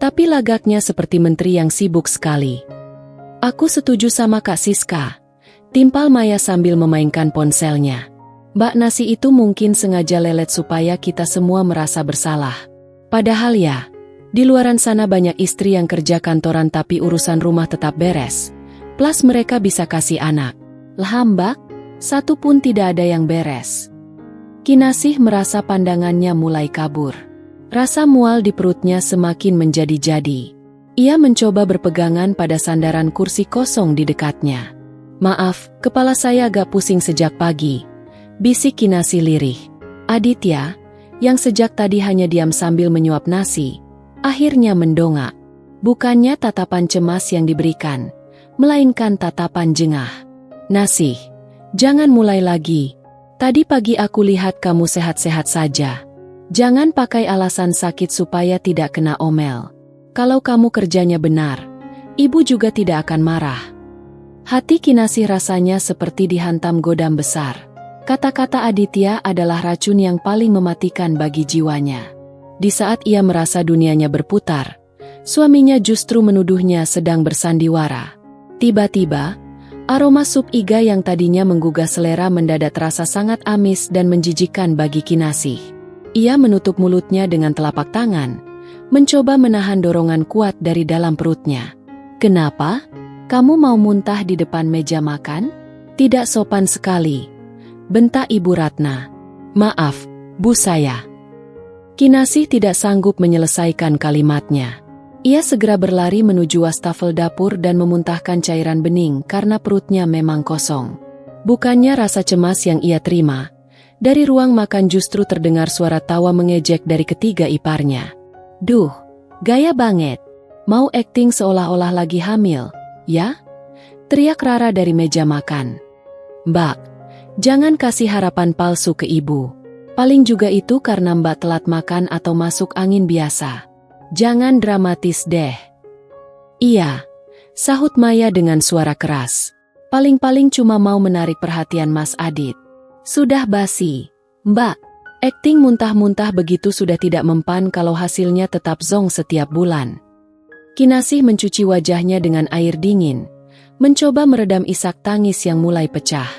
[SPEAKER 1] Tapi lagaknya seperti menteri yang sibuk sekali. Aku setuju sama Kak Siska. Timpal Maya sambil memainkan ponselnya. Mbak Nasi itu mungkin sengaja lelet supaya kita semua merasa bersalah. Padahal ya, di luaran sana banyak istri yang kerja kantoran tapi urusan rumah tetap beres. Plus mereka bisa kasih anak. Lah Mbak, satu pun tidak ada yang beres. Kinasih merasa pandangannya mulai kabur. Rasa mual di perutnya semakin menjadi-jadi. Ia mencoba berpegangan pada sandaran kursi kosong di dekatnya. Maaf, kepala saya agak pusing sejak pagi. Bisik Kinasih lirih. Aditya, yang sejak tadi hanya diam sambil menyuap nasi, akhirnya mendongak. Bukannya tatapan cemas yang diberikan, melainkan tatapan jengah. Nasih, jangan mulai lagi. Tadi pagi aku lihat kamu sehat-sehat saja. Jangan pakai alasan sakit supaya tidak kena omel. Kalau kamu kerjanya benar, ibu juga tidak akan marah. Hati Kinasih rasanya seperti dihantam godam besar. Kata-kata Aditya adalah racun yang paling mematikan bagi jiwanya. Di saat ia merasa dunianya berputar, suaminya justru menuduhnya sedang bersandiwara. Tiba-tiba, aroma sup iga yang tadinya menggugah selera mendadak terasa sangat amis dan menjijikkan bagi Kinasih. Ia menutup mulutnya dengan telapak tangan, mencoba menahan dorongan kuat dari dalam perutnya. Kenapa? Kamu mau muntah di depan meja makan? Tidak sopan sekali, bentak Ibu Ratna. Maaf, Bu saya. Kinasih tidak sanggup menyelesaikan kalimatnya. Ia segera berlari menuju wastafel dapur dan memuntahkan cairan bening karena perutnya memang kosong. Bukannya rasa cemas yang ia terima. Dari ruang makan justru terdengar suara tawa mengejek dari ketiga iparnya. Duh, gaya banget. Mau akting seolah-olah lagi hamil, ya? Teriak Rara dari meja makan. Mbak, jangan kasih harapan palsu ke ibu. Paling juga itu karena Mbak telat makan atau masuk angin biasa. Jangan dramatis deh. Iya, sahut Maya dengan suara keras. Paling-paling cuma mau menarik perhatian Mas Adit. Sudah basi, Mbak. Akting muntah-muntah begitu sudah tidak mempan kalau hasilnya tetap zong setiap bulan. Kinasih mencuci wajahnya dengan air dingin, mencoba meredam isak tangis yang mulai pecah.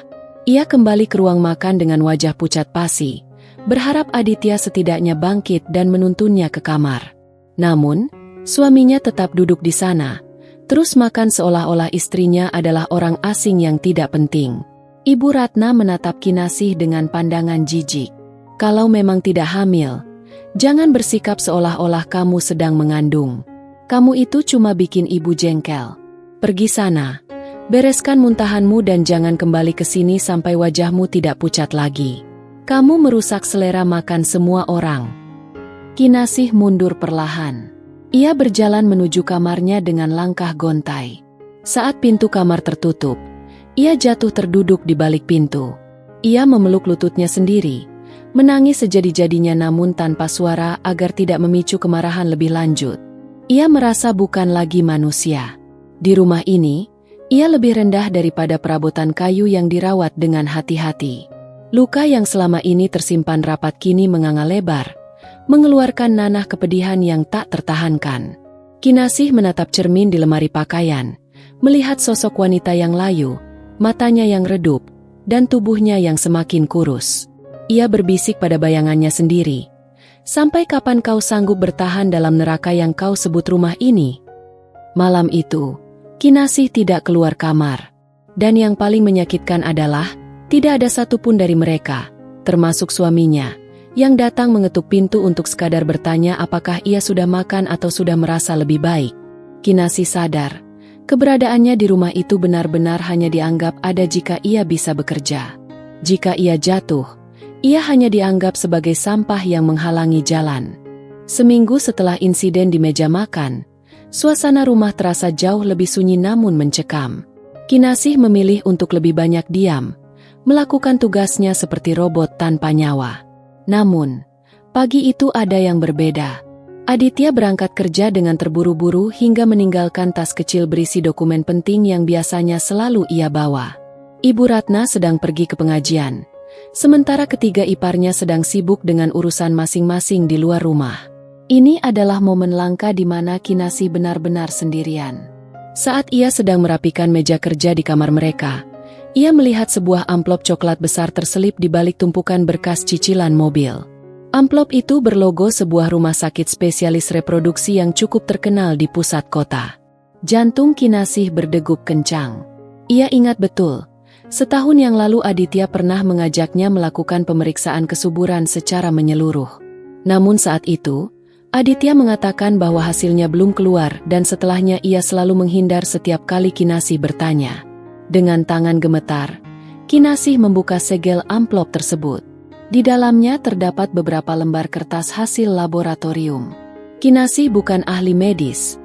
[SPEAKER 1] Ia kembali ke ruang makan dengan wajah pucat pasi, berharap Aditya setidaknya bangkit dan menuntunnya ke kamar. Namun, suaminya tetap duduk di sana, terus makan seolah-olah istrinya adalah orang asing yang tidak penting. Ibu Ratna menatap Kinasih dengan pandangan jijik. Kalau memang tidak hamil, jangan bersikap seolah-olah kamu sedang mengandung. Kamu itu cuma bikin ibu jengkel. Pergi sana, bereskan muntahanmu dan jangan kembali ke sini sampai wajahmu tidak pucat lagi. Kamu merusak selera makan semua orang. Kinasih mundur perlahan. Ia berjalan menuju kamarnya dengan langkah gontai. Saat pintu kamar tertutup, ia jatuh terduduk di balik pintu. Ia memeluk lututnya sendiri, menangis sejadi-jadinya namun tanpa suara agar tidak memicu kemarahan lebih lanjut. Ia merasa bukan lagi manusia. Di rumah ini, ia lebih rendah daripada perabotan kayu yang dirawat dengan hati-hati. Luka yang selama ini tersimpan rapat kini menganga lebar, mengeluarkan nanah kepedihan yang tak tertahankan. Kinasih menatap cermin di lemari pakaian, melihat sosok wanita yang layu, matanya yang redup, dan tubuhnya yang semakin kurus. Ia berbisik pada bayangannya sendiri. Sampai kapan kau sanggup bertahan dalam neraka yang kau sebut rumah ini? Malam itu, Kinasih tidak keluar kamar. Dan yang paling menyakitkan adalah, tidak ada satupun dari mereka, termasuk suaminya, yang datang mengetuk pintu untuk sekadar bertanya apakah ia sudah makan atau sudah merasa lebih baik. Kinasih sadar, keberadaannya di rumah itu benar-benar hanya dianggap ada jika ia bisa bekerja. Jika ia jatuh, ia hanya dianggap sebagai sampah yang menghalangi jalan. Seminggu setelah insiden di meja makan, suasana rumah terasa jauh lebih sunyi namun mencekam. Kinasih memilih untuk lebih banyak diam, melakukan tugasnya seperti robot tanpa nyawa. Namun, pagi itu ada yang berbeda. Aditya berangkat kerja dengan terburu-buru hingga meninggalkan tas kecil berisi dokumen penting yang biasanya selalu ia bawa. Ibu Ratna sedang pergi ke pengajian, sementara ketiga iparnya sedang sibuk dengan urusan masing-masing di luar rumah. Ini adalah momen langka di mana Kinasih benar-benar sendirian. Saat ia sedang merapikan meja kerja di kamar mereka, ia melihat sebuah amplop coklat besar terselip di balik tumpukan berkas cicilan mobil. Amplop itu berlogo sebuah rumah sakit spesialis reproduksi yang cukup terkenal di pusat kota. Jantung Kinasih berdegup kencang. Ia ingat betul, setahun yang lalu Aditya pernah mengajaknya melakukan pemeriksaan kesuburan secara menyeluruh. Namun saat itu, Aditya mengatakan bahwa hasilnya belum keluar dan setelahnya ia selalu menghindar setiap kali Kinasih bertanya. Dengan tangan gemetar, Kinasih membuka segel amplop tersebut. Di dalamnya terdapat beberapa lembar kertas hasil laboratorium. Kinasih bukan ahli medis,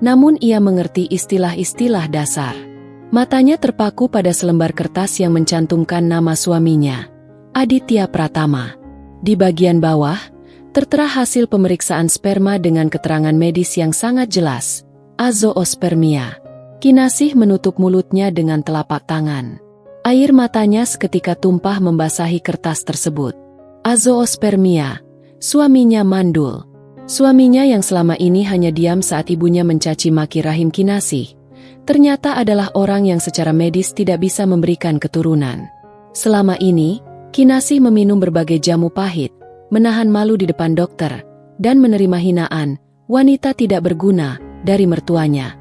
[SPEAKER 1] namun ia mengerti istilah-istilah dasar. Matanya terpaku pada selembar kertas yang mencantumkan nama suaminya, Aditya Pratama. Di bagian bawah, tertera hasil pemeriksaan sperma dengan keterangan medis yang sangat jelas, azoospermia. Kinasih menutup mulutnya dengan telapak tangan. Air matanya seketika tumpah membasahi kertas tersebut. Azoospermia, suaminya mandul. Suaminya yang selama ini hanya diam saat ibunya mencaci maki rahim Kinasih, ternyata adalah orang yang secara medis tidak bisa memberikan keturunan. Selama ini, Kinasih meminum berbagai jamu pahit, menahan malu di depan dokter, dan menerima hinaan, wanita tidak berguna, dari mertuanya.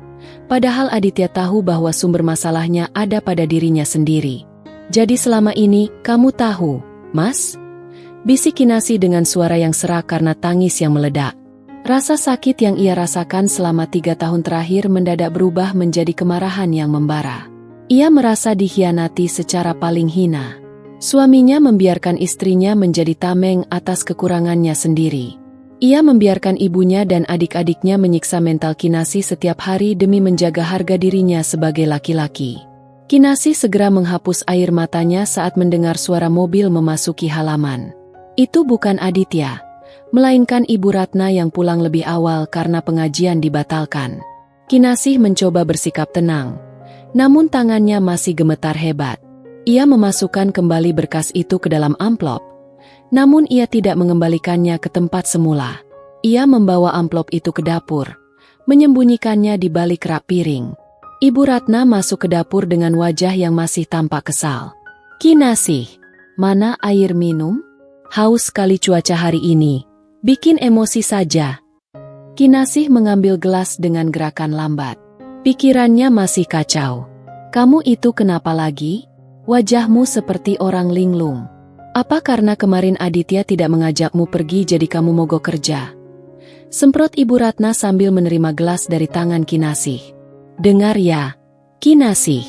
[SPEAKER 1] Padahal Aditya tahu bahwa sumber masalahnya ada pada dirinya sendiri. Jadi selama ini, kamu tahu, Mas? Bisik Kinasih dengan suara yang serak karena tangis yang meledak. Rasa sakit yang ia rasakan selama 3 tahun terakhir mendadak berubah menjadi kemarahan yang membara. Ia merasa dikhianati secara paling hina. Suaminya membiarkan istrinya menjadi tameng atas kekurangannya sendiri. Ia membiarkan ibunya dan adik-adiknya menyiksa mental Kinasih setiap hari demi menjaga harga dirinya sebagai laki-laki. Kinasih segera menghapus air matanya saat mendengar suara mobil memasuki halaman. Itu bukan Aditya, melainkan Ibu Ratna yang pulang lebih awal karena pengajian dibatalkan. Kinasih mencoba bersikap tenang, namun tangannya masih gemetar hebat. Ia memasukkan kembali berkas itu ke dalam amplop, namun ia tidak mengembalikannya ke tempat semula. Ia membawa amplop itu ke dapur, menyembunyikannya di balik rak piring. Ibu Ratna masuk ke dapur dengan wajah yang masih tampak kesal. Kinasih, mana air minum? Haus sekali cuaca hari ini, bikin emosi saja. Kinasih mengambil gelas dengan gerakan lambat. Pikirannya masih kacau. Kamu itu kenapa lagi? Wajahmu seperti orang linglung. Apa karena kemarin Aditya tidak mengajakmu pergi jadi kamu mogok kerja? Semprot Ibu Ratna sambil menerima gelas dari tangan Kinasih. Dengar ya, Kinasih.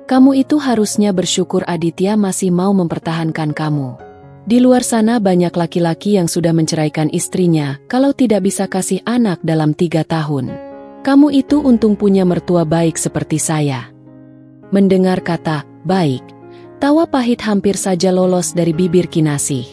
[SPEAKER 1] Kamu itu harusnya bersyukur Aditya masih mau mempertahankan kamu. Di luar sana banyak laki-laki yang sudah menceraikan istrinya kalau tidak bisa kasih anak dalam 3 tahun. Kamu itu untung punya mertua baik seperti saya. Mendengar kata, baik, tawa pahit hampir saja lolos dari bibir Kinasih.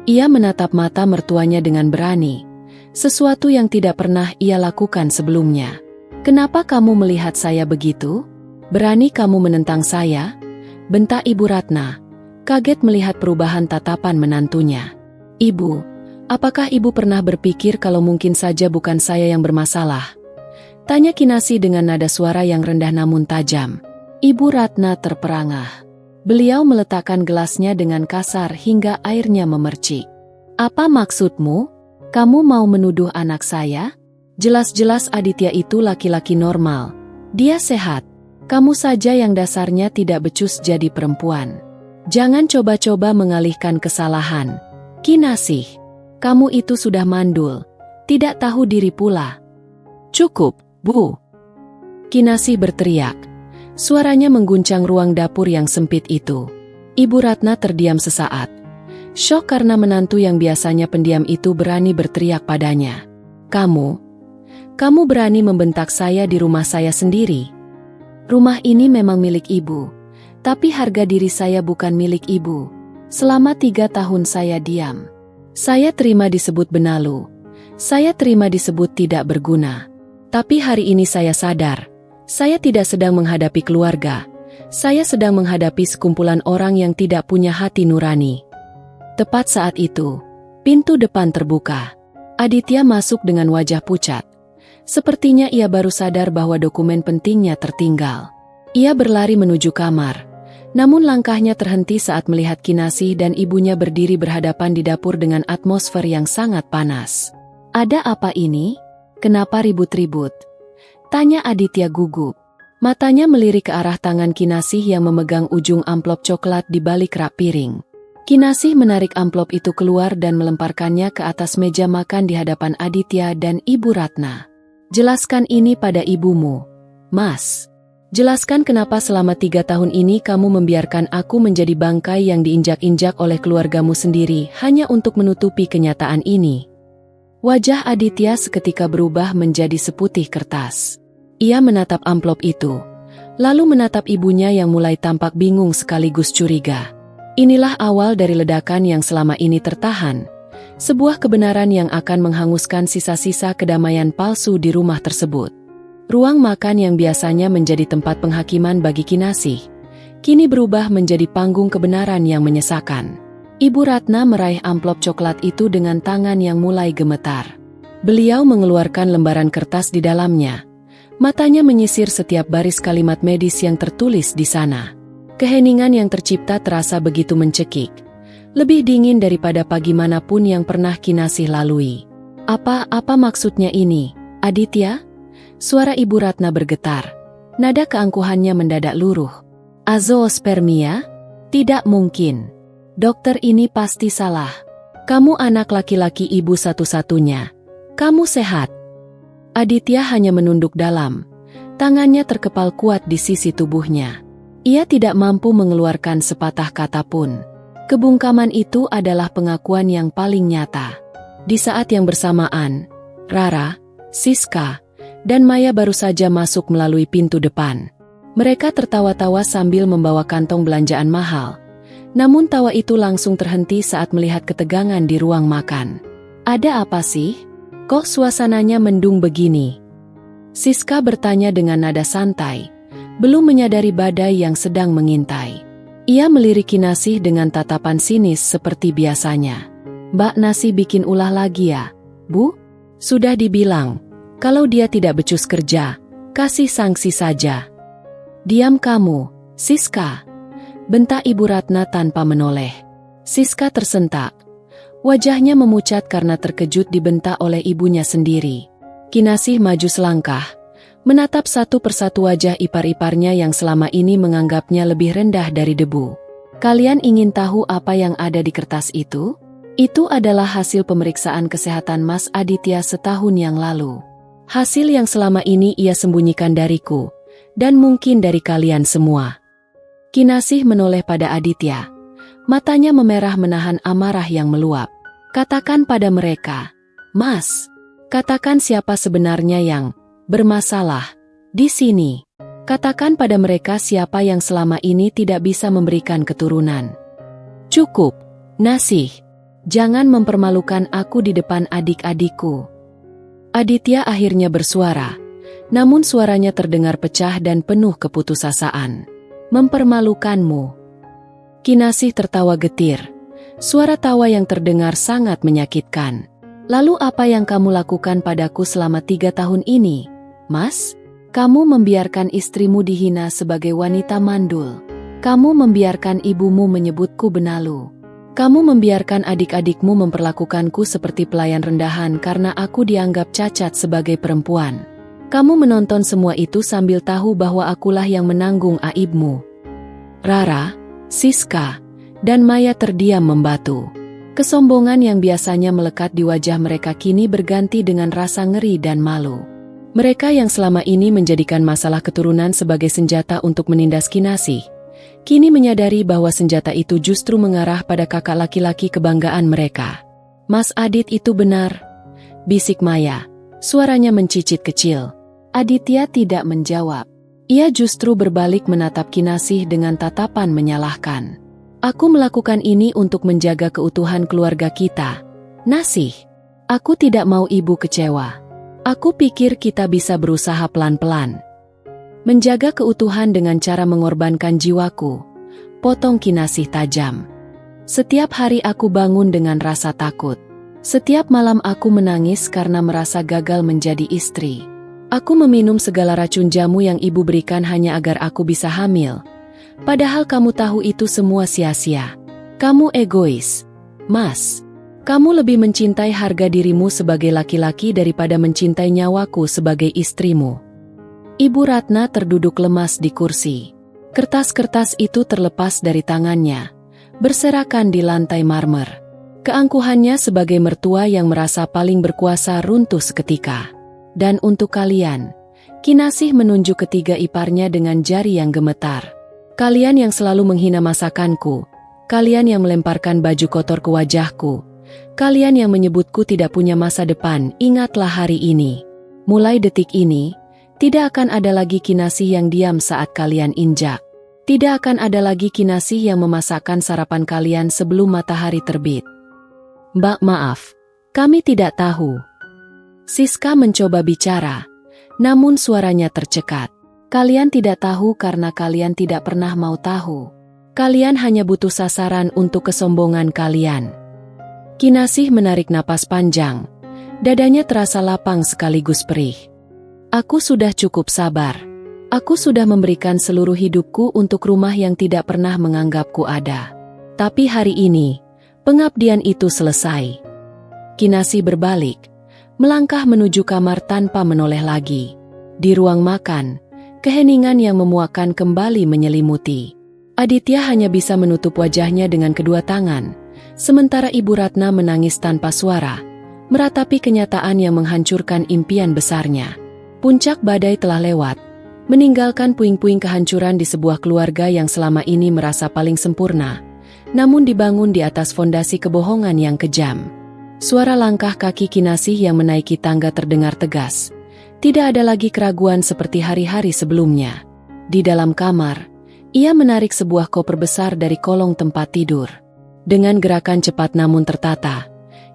[SPEAKER 1] Ia menatap mata mertuanya dengan berani, sesuatu yang tidak pernah ia lakukan sebelumnya. Kenapa kamu melihat saya begitu? Berani kamu menentang saya? Bentak Ibu Ratna, kaget melihat perubahan tatapan menantunya. Ibu, apakah ibu pernah berpikir kalau mungkin saja bukan saya yang bermasalah? Tanya Kinasih dengan nada suara yang rendah namun tajam. Ibu Ratna terperangah. Beliau meletakkan gelasnya dengan kasar hingga airnya memercik. Apa maksudmu? Kamu mau menuduh anak saya? Jelas-jelas Aditya itu laki-laki normal. Dia sehat, Kamu saja yang dasarnya tidak becus jadi perempuan. Jangan coba-coba mengalihkan kesalahan. Kinasih, kamu itu sudah mandul, tidak tahu diri pula. Cukup, Bu. Kinasih berteriak. Suaranya mengguncang ruang dapur yang sempit itu. Ibu Ratna terdiam sesaat. Syok karena menantu yang biasanya pendiam itu berani berteriak padanya. Kamu berani membentak saya di rumah saya sendiri. Rumah ini memang milik ibu, tapi harga diri saya bukan milik ibu. Selama 3 tahun saya diam. Saya terima disebut benalu. Saya terima disebut tidak berguna. Tapi hari ini saya sadar, saya tidak sedang menghadapi keluarga. Saya sedang menghadapi sekumpulan orang yang tidak punya hati nurani. Tepat saat itu, pintu depan terbuka. Aditya masuk dengan wajah pucat. Sepertinya ia baru sadar bahwa dokumen pentingnya tertinggal. Ia berlari menuju kamar. Namun langkahnya terhenti saat melihat Kinasih dan ibunya berdiri berhadapan di dapur dengan atmosfer yang sangat panas. Ada apa ini? Kenapa ribut-ribut? Tanya Aditya gugup. Matanya melirik ke arah tangan Kinasih yang memegang ujung amplop coklat di balik rak piring. Kinasih menarik amplop itu keluar dan melemparkannya ke atas meja makan di hadapan Aditya dan Ibu Ratna. Jelaskan ini pada ibumu, Mas. Jelaskan kenapa selama 3 tahun ini kamu membiarkan aku menjadi bangkai yang diinjak-injak oleh keluargamu sendiri hanya untuk menutupi kenyataan ini. Wajah Aditya seketika berubah menjadi seputih kertas. Ia menatap amplop itu, lalu menatap ibunya yang mulai tampak bingung sekaligus curiga. Inilah awal dari ledakan yang selama ini tertahan. Sebuah kebenaran yang akan menghanguskan sisa-sisa kedamaian palsu di rumah tersebut. Ruang makan yang biasanya menjadi tempat penghakiman bagi Kinasih, kini berubah menjadi panggung kebenaran yang menyesakan. Ibu Ratna meraih amplop coklat itu dengan tangan yang mulai gemetar. Beliau mengeluarkan lembaran kertas di dalamnya. Matanya menyisir setiap baris kalimat medis yang tertulis di sana. Keheningan yang tercipta terasa begitu mencekik. Lebih dingin daripada pagi manapun yang pernah Kinasih lalui. Apa maksudnya ini, Aditya? Suara Ibu Ratna bergetar. Nada keangkuhannya mendadak luruh. Azoospermia? Tidak mungkin. Dokter ini pasti salah. Kamu anak laki-laki ibu satu-satunya. Kamu sehat. Aditya hanya menunduk dalam. Tangannya terkepal kuat di sisi tubuhnya. Ia tidak mampu mengeluarkan sepatah kata pun. Kebungkaman itu adalah pengakuan yang paling nyata. Di saat yang bersamaan, Rara, Siska, dan Maya baru saja masuk melalui pintu depan. Mereka tertawa-tawa sambil membawa kantong belanjaan mahal. Namun tawa itu langsung terhenti saat melihat ketegangan di ruang makan. Ada apa sih? Kok suasananya mendung begini? Siska bertanya dengan nada santai, belum menyadari badai yang sedang mengintai. Ia melirik Kinasih dengan tatapan sinis seperti biasanya. Mbak Nasi bikin ulah lagi ya, Bu? Sudah dibilang, kalau dia tidak becus kerja, kasih sanksi saja. Diam kamu, Siska. Bentak Ibu Ratna tanpa menoleh. Siska tersentak. Wajahnya memucat karena terkejut dibentak oleh ibunya sendiri. Kinasih maju selangkah, menatap satu persatu wajah ipar-iparnya yang selama ini menganggapnya lebih rendah dari debu. Kalian ingin tahu apa yang ada di kertas itu? Itu adalah hasil pemeriksaan kesehatan Mas Aditya setahun yang lalu. Hasil yang selama ini ia sembunyikan dariku, dan mungkin dari kalian semua. Kinasih menoleh pada Aditya. Matanya memerah menahan amarah yang meluap. Katakan pada mereka, Mas, katakan siapa sebenarnya yang bermasalah di sini. Katakan pada mereka siapa yang selama ini tidak bisa memberikan keturunan. Cukup, Nasih. Jangan mempermalukan aku di depan adik-adikku. Aditya akhirnya bersuara, namun suaranya terdengar pecah dan penuh keputusasaan. Mempermalukanmu. Kinasih tertawa getir. Suara tawa yang terdengar sangat menyakitkan. Lalu apa yang kamu lakukan padaku selama 3 tahun ini, Mas? Kamu membiarkan istrimu dihina sebagai wanita mandul. Kamu membiarkan ibumu menyebutku benalu. Kamu membiarkan adik-adikmu memperlakukanku seperti pelayan rendahan karena aku dianggap cacat sebagai perempuan. Kamu menonton semua itu sambil tahu bahwa akulah yang menanggung aibmu. Rara, Siska, dan Maya terdiam membatu. Kesombongan yang biasanya melekat di wajah mereka kini berganti dengan rasa ngeri dan malu. Mereka yang selama ini menjadikan masalah keturunan sebagai senjata untuk menindas Kinasih, kini menyadari bahwa senjata itu justru mengarah pada kakak laki-laki kebanggaan mereka. Mas Adit itu benar, bisik Maya, suaranya mencicit kecil. Aditya tidak menjawab. Ia justru berbalik menatap Kinasih dengan tatapan menyalahkan. Aku melakukan ini untuk menjaga keutuhan keluarga kita, Nasih. Aku tidak mau ibu kecewa. Aku pikir kita bisa berusaha pelan-pelan. Menjaga keutuhan dengan cara mengorbankan jiwaku, potong Kinasih tajam. Setiap hari aku bangun dengan rasa takut. Setiap malam aku menangis karena merasa gagal menjadi istri. Aku meminum segala racun jamu yang ibu berikan hanya agar aku bisa hamil. Padahal kamu tahu itu semua sia-sia. Kamu egois, Mas. Kamu lebih mencintai harga dirimu sebagai laki-laki daripada mencintai nyawaku sebagai istrimu. Ibu Ratna terduduk lemas di kursi. Kertas-kertas itu terlepas dari tangannya, berserakan di lantai marmer. Keangkuhannya sebagai mertua yang merasa paling berkuasa runtuh seketika. Dan untuk kalian, Kinasih menunjuk ketiga iparnya dengan jari yang gemetar. Kalian yang selalu menghina masakanku, kalian yang melemparkan baju kotor ke wajahku, kalian yang menyebutku tidak punya masa depan, ingatlah hari ini. Mulai detik ini, tidak akan ada lagi Kinasih yang diam saat kalian injak. Tidak akan ada lagi Kinasih yang memasakkan sarapan kalian sebelum matahari terbit. Mbak, maaf, kami tidak tahu. Siska mencoba bicara, namun suaranya tercekat. Kalian tidak tahu karena kalian tidak pernah mau tahu. Kalian hanya butuh sasaran untuk kesombongan kalian. Kinasih menarik napas panjang. Dadanya terasa lapang sekaligus perih. Aku sudah cukup sabar. Aku sudah memberikan seluruh hidupku untuk rumah yang tidak pernah menganggapku ada. Tapi hari ini, pengabdian itu selesai. Kinasih berbalik, melangkah menuju kamar tanpa menoleh lagi. Di ruang makan, keheningan yang memuakkan kembali menyelimuti. Aditya hanya bisa menutup wajahnya dengan kedua tangan, sementara Ibu Ratna menangis tanpa suara, meratapi kenyataan yang menghancurkan impian besarnya. Puncak badai telah lewat, meninggalkan puing-puing kehancuran di sebuah keluarga yang selama ini merasa paling sempurna, namun dibangun di atas fondasi kebohongan yang kejam. Suara langkah kaki Kinasih yang menaiki tangga terdengar tegas. Tidak ada lagi keraguan seperti hari-hari sebelumnya. Di dalam kamar, ia menarik sebuah koper besar dari kolong tempat tidur. Dengan gerakan cepat namun tertata,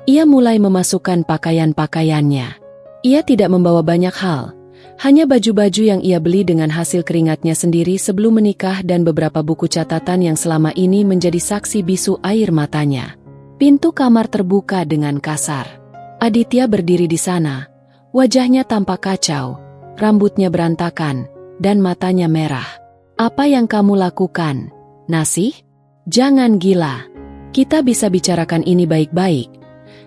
[SPEAKER 1] ia mulai memasukkan pakaian-pakaiannya. Ia tidak membawa banyak hal, hanya baju-baju yang ia beli dengan hasil keringatnya sendiri sebelum menikah dan beberapa buku catatan yang selama ini menjadi saksi bisu air matanya. Pintu kamar terbuka dengan kasar. Aditya berdiri di sana. Wajahnya tampak kacau, rambutnya berantakan, dan matanya merah. Apa yang kamu lakukan, Nasih? Jangan gila. Kita bisa bicarakan ini baik-baik.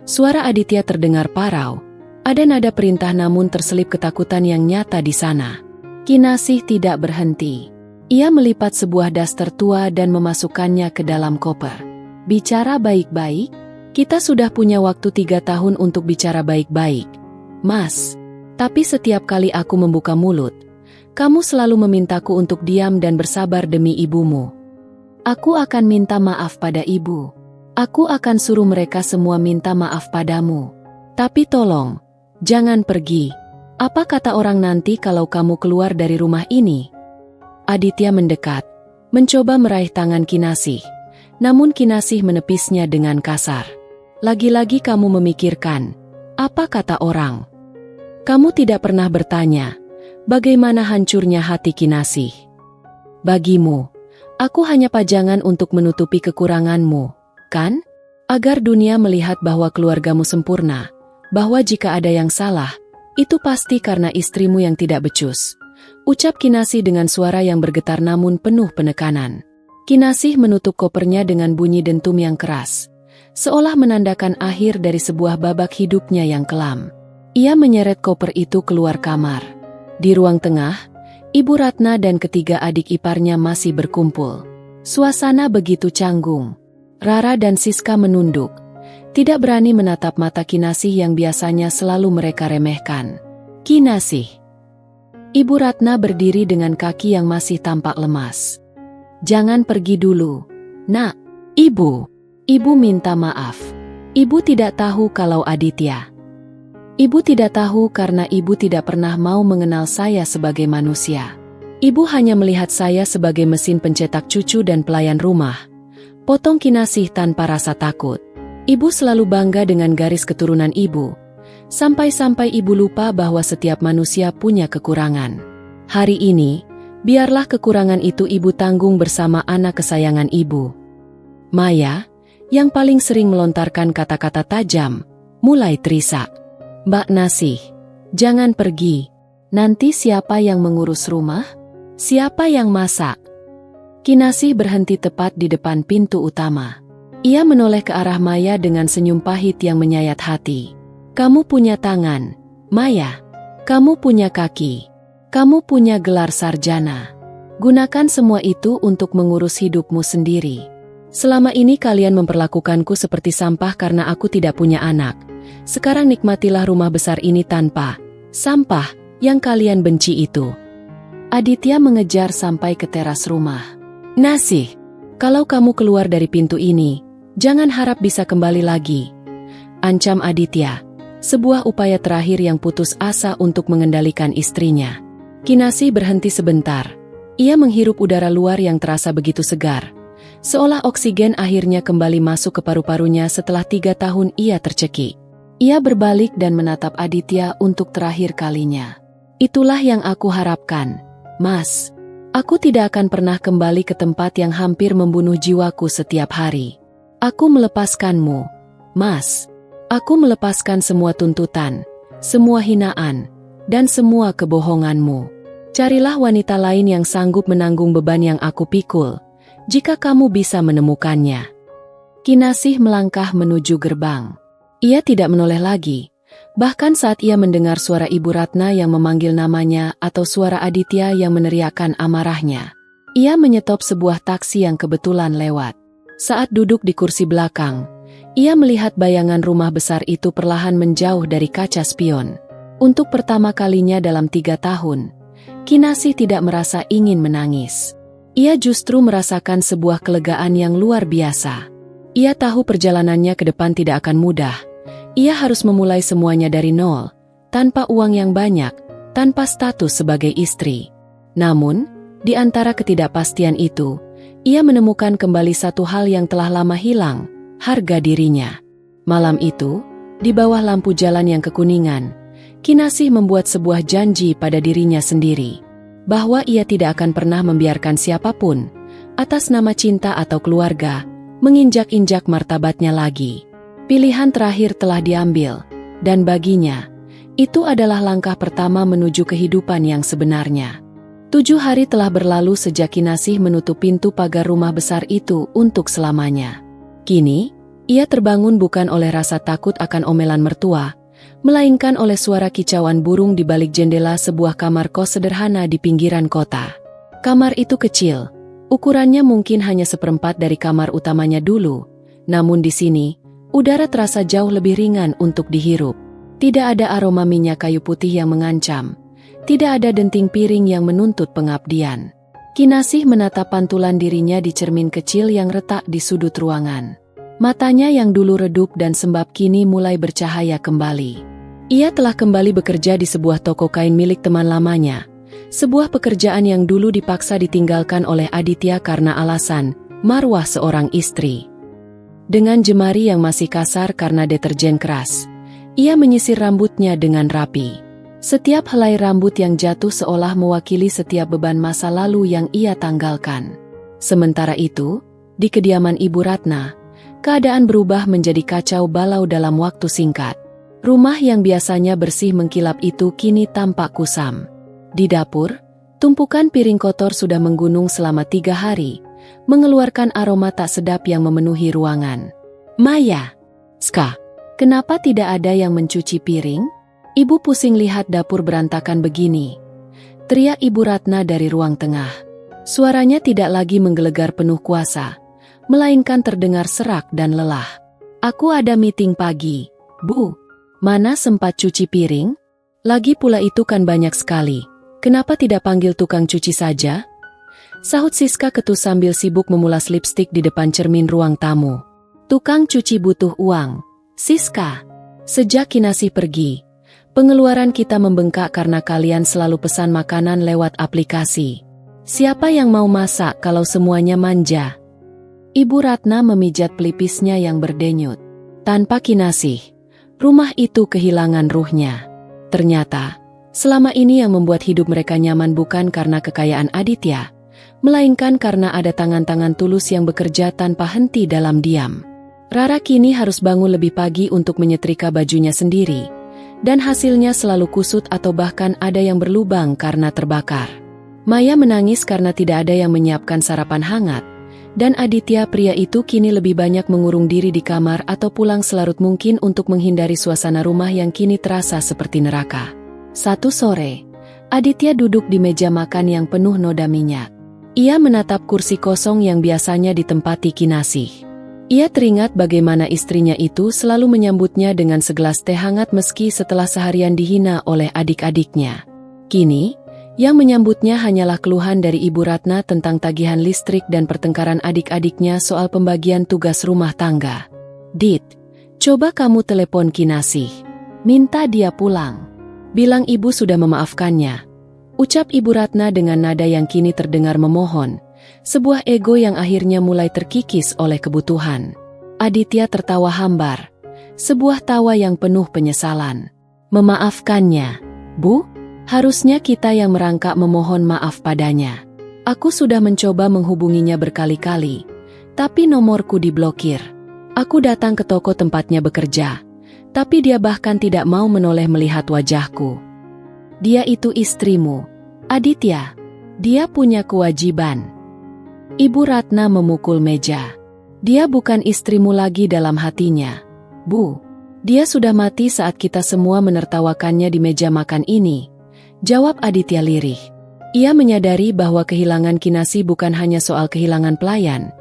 [SPEAKER 1] Suara Aditya terdengar parau. Ada nada perintah namun terselip ketakutan yang nyata di sana. Kinasih tidak berhenti. Ia melipat sebuah daster tua dan memasukkannya ke dalam koper. Bicara baik-baik? Kita sudah punya waktu 3 tahun untuk bicara baik-baik, Mas. Tapi setiap kali aku membuka mulut, kamu selalu memintaku untuk diam dan bersabar demi ibumu. Aku akan minta maaf pada ibu. Aku akan suruh mereka semua minta maaf padamu. Tapi tolong, jangan pergi. Apa kata orang nanti kalau kamu keluar dari rumah ini? Aditya mendekat, mencoba meraih tangan Kinasih. Namun Kinasih menepisnya dengan kasar. Lagi-lagi kamu memikirkan, apa kata orang? Kamu tidak pernah bertanya, bagaimana hancurnya hati Kinasih. Bagimu, aku hanya pajangan untuk menutupi kekuranganmu, kan? Agar dunia melihat bahwa keluargamu sempurna, bahwa jika ada yang salah, itu pasti karena istrimu yang tidak becus. Ucap Kinasih dengan suara yang bergetar namun penuh penekanan. Kinasih menutup kopernya dengan bunyi dentum yang keras, seolah menandakan akhir dari sebuah babak hidupnya yang kelam. Ia menyeret koper itu keluar kamar. Di ruang tengah, Ibu Ratna dan ketiga adik iparnya masih berkumpul. Suasana begitu canggung. Rara dan Siska menunduk, tidak berani menatap mata Kinasih yang biasanya selalu mereka remehkan. Kinasih. Ibu Ratna berdiri dengan kaki yang masih tampak lemas. Jangan pergi dulu, Nak. Ibu. Ibu minta maaf. Ibu tidak tahu kalau Aditya. Ibu tidak tahu karena ibu tidak pernah mau mengenal saya sebagai manusia. Ibu hanya melihat saya sebagai mesin pencetak cucu dan pelayan rumah. Potong Kinasih tanpa rasa takut. Ibu selalu bangga dengan garis keturunan ibu. Sampai-sampai ibu lupa bahwa setiap manusia punya kekurangan. Hari ini, biarlah kekurangan itu ibu tanggung bersama anak kesayangan ibu. Maya, yang paling sering melontarkan kata-kata tajam, mulai terisak. Mbak Nasih, jangan pergi. Nanti siapa yang mengurus rumah? Siapa yang masak? Kinasih berhenti tepat di depan pintu utama. Ia menoleh ke arah Maya dengan senyum pahit yang menyayat hati. Kamu punya tangan, Maya. Kamu punya kaki. Kamu punya gelar sarjana. Gunakan semua itu untuk mengurus hidupmu sendiri. Selama ini kalian memperlakukanku seperti sampah karena aku tidak punya anak. Sekarang nikmatilah rumah besar ini tanpa sampah yang kalian benci itu. Aditya mengejar sampai ke teras rumah. Nasih, kalau kamu keluar dari pintu ini, jangan harap bisa kembali lagi. Ancam Aditya, sebuah upaya terakhir yang putus asa untuk mengendalikan istrinya. Kinasih berhenti sebentar. Ia menghirup udara luar yang terasa begitu segar. Seolah oksigen akhirnya kembali masuk ke paru-parunya setelah 3 tahun ia tercekik. Ia berbalik dan menatap Aditya untuk terakhir kalinya. Itulah yang aku harapkan, Mas. Aku tidak akan pernah kembali ke tempat yang hampir membunuh jiwaku setiap hari. Aku melepaskanmu, Mas. Aku melepaskan semua tuntutan, semua hinaan, dan semua kebohonganmu. Carilah wanita lain yang sanggup menanggung beban yang aku pikul, jika kamu bisa menemukannya. Kinasih melangkah menuju gerbang. Ia tidak menoleh lagi, bahkan saat ia mendengar suara Ibu Ratna yang memanggil namanya atau suara Aditya yang meneriakkan amarahnya. Ia menyetop sebuah taksi yang kebetulan lewat. Saat duduk di kursi belakang, ia melihat bayangan rumah besar itu perlahan menjauh dari kaca spion. Untuk pertama kalinya dalam 3 tahun, Kinasih tidak merasa ingin menangis. Ia justru merasakan sebuah kelegaan yang luar biasa. Ia tahu perjalanannya ke depan tidak akan mudah. Ia harus memulai semuanya dari nol, tanpa uang yang banyak, tanpa status sebagai istri. Namun, di antara ketidakpastian itu, ia menemukan kembali satu hal yang telah lama hilang, harga dirinya. Malam itu, di bawah lampu jalan yang kekuningan, Kinasih membuat sebuah janji pada dirinya sendiri, bahwa ia tidak akan pernah membiarkan siapapun, atas nama cinta atau keluarga, menginjak-injak martabatnya lagi. Pilihan terakhir telah diambil, dan baginya, itu adalah langkah pertama menuju kehidupan yang sebenarnya. 7 hari telah berlalu sejak Kinasih menutup pintu pagar rumah besar itu untuk selamanya. Kini, ia terbangun bukan oleh rasa takut akan omelan mertua, melainkan oleh suara kicauan burung di balik jendela sebuah kamar kos sederhana di pinggiran kota. Kamar itu kecil, ukurannya mungkin hanya 1/4 dari kamar utamanya dulu, namun di sini, udara terasa jauh lebih ringan untuk dihirup. Tidak ada aroma minyak kayu putih yang mengancam. Tidak ada denting piring yang menuntut pengabdian. Kinasih menatap pantulan dirinya di cermin kecil yang retak di sudut ruangan. Matanya yang dulu redup dan sembab kini mulai bercahaya kembali. Ia telah kembali bekerja di sebuah toko kain milik teman lamanya. Sebuah pekerjaan yang dulu dipaksa ditinggalkan oleh Aditya karena alasan marwah seorang istri. Dengan jemari yang masih kasar karena deterjen keras, ia menyisir rambutnya dengan rapi. Setiap helai rambut yang jatuh seolah mewakili setiap beban masa lalu yang ia tanggalkan. Sementara itu, di kediaman Ibu Ratna, keadaan berubah menjadi kacau balau dalam waktu singkat. Rumah yang biasanya bersih mengkilap itu kini tampak kusam. Di dapur, tumpukan piring kotor sudah menggunung selama 3 hari, mengeluarkan aroma tak sedap yang memenuhi ruangan. Maya, Ska, kenapa tidak ada yang mencuci piring? Ibu pusing lihat dapur berantakan begini. teriak Ibu Ratna dari ruang tengah. Suaranya tidak lagi menggelegar penuh kuasa, melainkan terdengar serak dan lelah. Aku ada meeting pagi, Bu. Mana sempat cuci piring? Lagi pula itu kan banyak sekali. Kenapa tidak panggil tukang cuci saja? Sahut Siska ketus sambil sibuk memulas lipstik di depan cermin ruang tamu. Tukang cuci butuh uang, Siska. Sejak Kinasih pergi, pengeluaran kita membengkak karena kalian selalu pesan makanan lewat aplikasi. Siapa yang mau masak kalau semuanya manja? Ibu Ratna memijat pelipisnya yang berdenyut. Tanpa Kinasih, rumah itu kehilangan ruhnya. Ternyata, selama ini yang membuat hidup mereka nyaman bukan karena kekayaan Aditya, melainkan karena ada tangan-tangan tulus yang bekerja tanpa henti dalam diam. Rara kini harus bangun lebih pagi untuk menyetrika bajunya sendiri, dan hasilnya selalu kusut atau bahkan ada yang berlubang karena terbakar. Maya menangis karena tidak ada yang menyiapkan sarapan hangat, dan Aditya pria itu kini lebih banyak mengurung diri di kamar atau pulang selarut mungkin untuk menghindari suasana rumah yang kini terasa seperti neraka. Satu sore, Aditya duduk di meja makan yang penuh noda minyak. Ia menatap kursi kosong yang biasanya ditempati Kinasih. Ia teringat bagaimana istrinya itu selalu menyambutnya dengan segelas teh hangat meski setelah seharian dihina oleh adik-adiknya. Kini, yang menyambutnya hanyalah keluhan dari Ibu Ratna tentang tagihan listrik dan pertengkaran adik-adiknya soal pembagian tugas rumah tangga. Dit, coba kamu telepon Kinasih. Minta dia pulang. Bilang ibu sudah memaafkannya. Ucap Ibu Ratna dengan nada yang kini terdengar memohon. Sebuah ego yang akhirnya mulai terkikis oleh kebutuhan. Aditya tertawa hambar. Sebuah tawa yang penuh penyesalan. Memaafkannya, Bu? Harusnya kita yang merangkak memohon maaf padanya. Aku sudah mencoba menghubunginya berkali-kali, tapi nomorku diblokir. Aku datang ke toko tempatnya bekerja, tapi dia bahkan tidak mau menoleh melihat wajahku. Dia itu istrimu, Aditya. Dia punya kewajiban. Ibu Ratna memukul meja. Dia bukan istrimu lagi dalam hatinya, Bu. Dia sudah mati saat kita semua menertawakannya di meja makan ini. Jawab Aditya lirih. Ia menyadari bahwa kehilangan Kinasih bukan hanya soal kehilangan pelayan,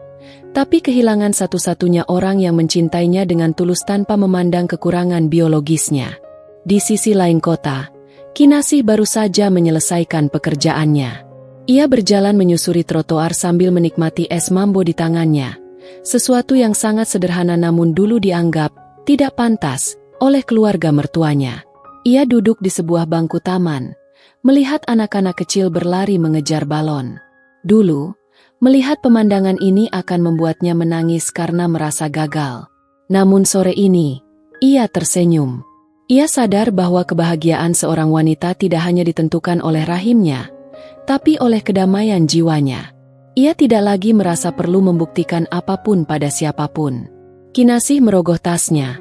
[SPEAKER 1] tapi kehilangan satu-satunya orang yang mencintainya dengan tulus tanpa memandang kekurangan biologisnya. Di sisi lain kota, Kinasih baru saja menyelesaikan pekerjaannya. Ia berjalan menyusuri trotoar sambil menikmati es mambo di tangannya, sesuatu yang sangat sederhana namun dulu dianggap tidak pantas oleh keluarga mertuanya. Ia duduk di sebuah bangku taman, melihat anak-anak kecil berlari mengejar balon. Dulu, melihat pemandangan ini akan membuatnya menangis karena merasa gagal. Namun sore ini, ia tersenyum. Ia sadar bahwa kebahagiaan seorang wanita tidak hanya ditentukan oleh rahimnya, tapi oleh kedamaian jiwanya. Ia tidak lagi merasa perlu membuktikan apapun pada siapapun. Kinasih merogoh tasnya,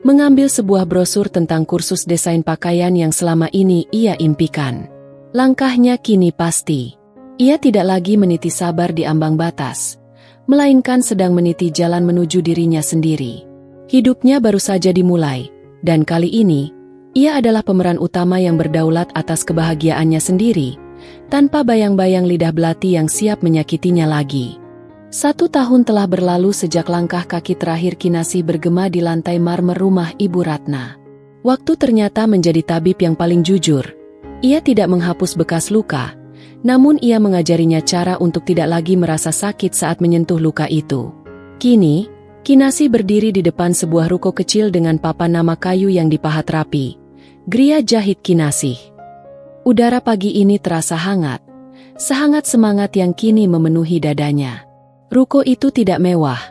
[SPEAKER 1] mengambil sebuah brosur tentang kursus desain pakaian yang selama ini ia impikan. Langkahnya kini pasti. Ia tidak lagi meniti sabar di ambang batas, melainkan sedang meniti jalan menuju dirinya sendiri. Hidupnya baru saja dimulai, dan kali ini, ia adalah pemeran utama yang berdaulat atas kebahagiaannya sendiri, tanpa bayang-bayang lidah belati yang siap menyakitinya lagi. 1 tahun telah berlalu sejak langkah kaki terakhir Kinasih bergema di lantai marmer rumah Ibu Ratna. Waktu ternyata menjadi tabib yang paling jujur. Ia tidak menghapus bekas luka, namun ia mengajarinya cara untuk tidak lagi merasa sakit saat menyentuh luka itu. Kini, Kinasih berdiri di depan sebuah ruko kecil dengan papan nama kayu yang dipahat rapi. Gria Jahit Kinasih. Udara pagi ini terasa hangat, sehangat semangat yang kini memenuhi dadanya. Ruko itu tidak mewah,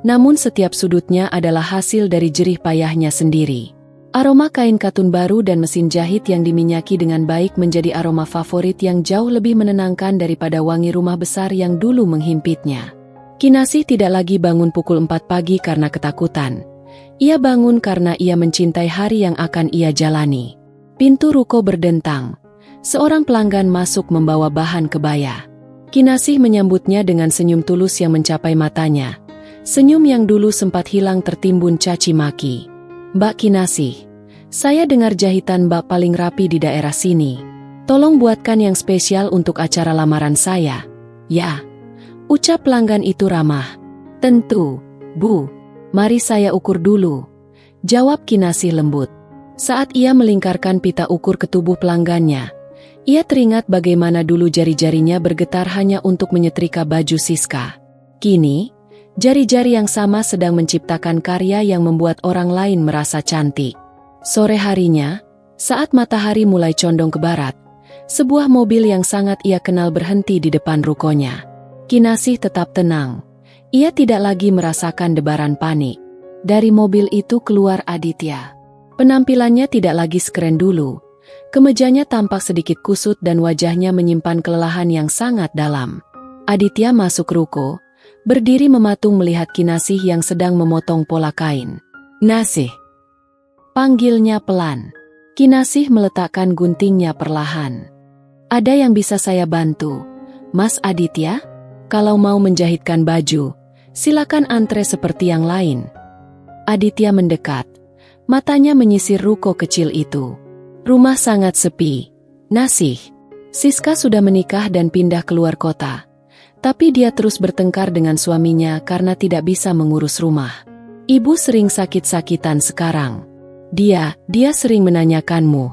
[SPEAKER 1] namun setiap sudutnya adalah hasil dari jerih payahnya sendiri. Aroma kain katun baru dan mesin jahit yang diminyaki dengan baik menjadi aroma favorit yang jauh lebih menenangkan daripada wangi rumah besar yang dulu menghimpitnya. Kinasih tidak lagi bangun pukul 4 pagi karena ketakutan. Ia bangun karena ia mencintai hari yang akan ia jalani. Pintu ruko berdentang. Seorang pelanggan masuk membawa bahan kebaya. Kinasih menyambutnya dengan senyum tulus yang mencapai matanya. Senyum yang dulu sempat hilang tertimbun caci maki. Mbak Kinasih, saya dengar jahitan Mbak paling rapi di daerah sini. Tolong buatkan yang spesial untuk acara lamaran saya. Ya, ucap pelanggan itu ramah. Tentu, Bu. Mari saya ukur dulu, jawab Kinasih lembut. Saat ia melingkarkan pita ukur ke tubuh pelanggannya, ia teringat bagaimana dulu jari-jarinya bergetar hanya untuk menyetrika baju Siska. Kini, jari-jari yang sama sedang menciptakan karya yang membuat orang lain merasa cantik. Sore harinya, saat matahari mulai condong ke barat, sebuah mobil yang sangat ia kenal berhenti di depan rukonya. Kinasih tetap tenang. Ia tidak lagi merasakan debaran panik. Dari mobil itu keluar Aditya. Penampilannya tidak lagi sekeren dulu. Kemejanya tampak sedikit kusut dan wajahnya menyimpan kelelahan yang sangat dalam. Aditya masuk ruko, berdiri mematung melihat Kinasih yang sedang memotong pola kain. Nasih, panggilnya pelan. Kinasih meletakkan guntingnya perlahan. Ada yang bisa saya bantu, Mas Aditya? Kalau mau menjahitkan baju, silakan antre seperti yang lain. Aditya mendekat. Matanya menyisir ruko kecil itu. Rumah sangat sepi. Nasih, Siska sudah menikah dan pindah keluar kota. Tapi dia terus bertengkar dengan suaminya karena tidak bisa mengurus rumah. Ibu sering sakit-sakitan sekarang. Dia sering menanyakanmu.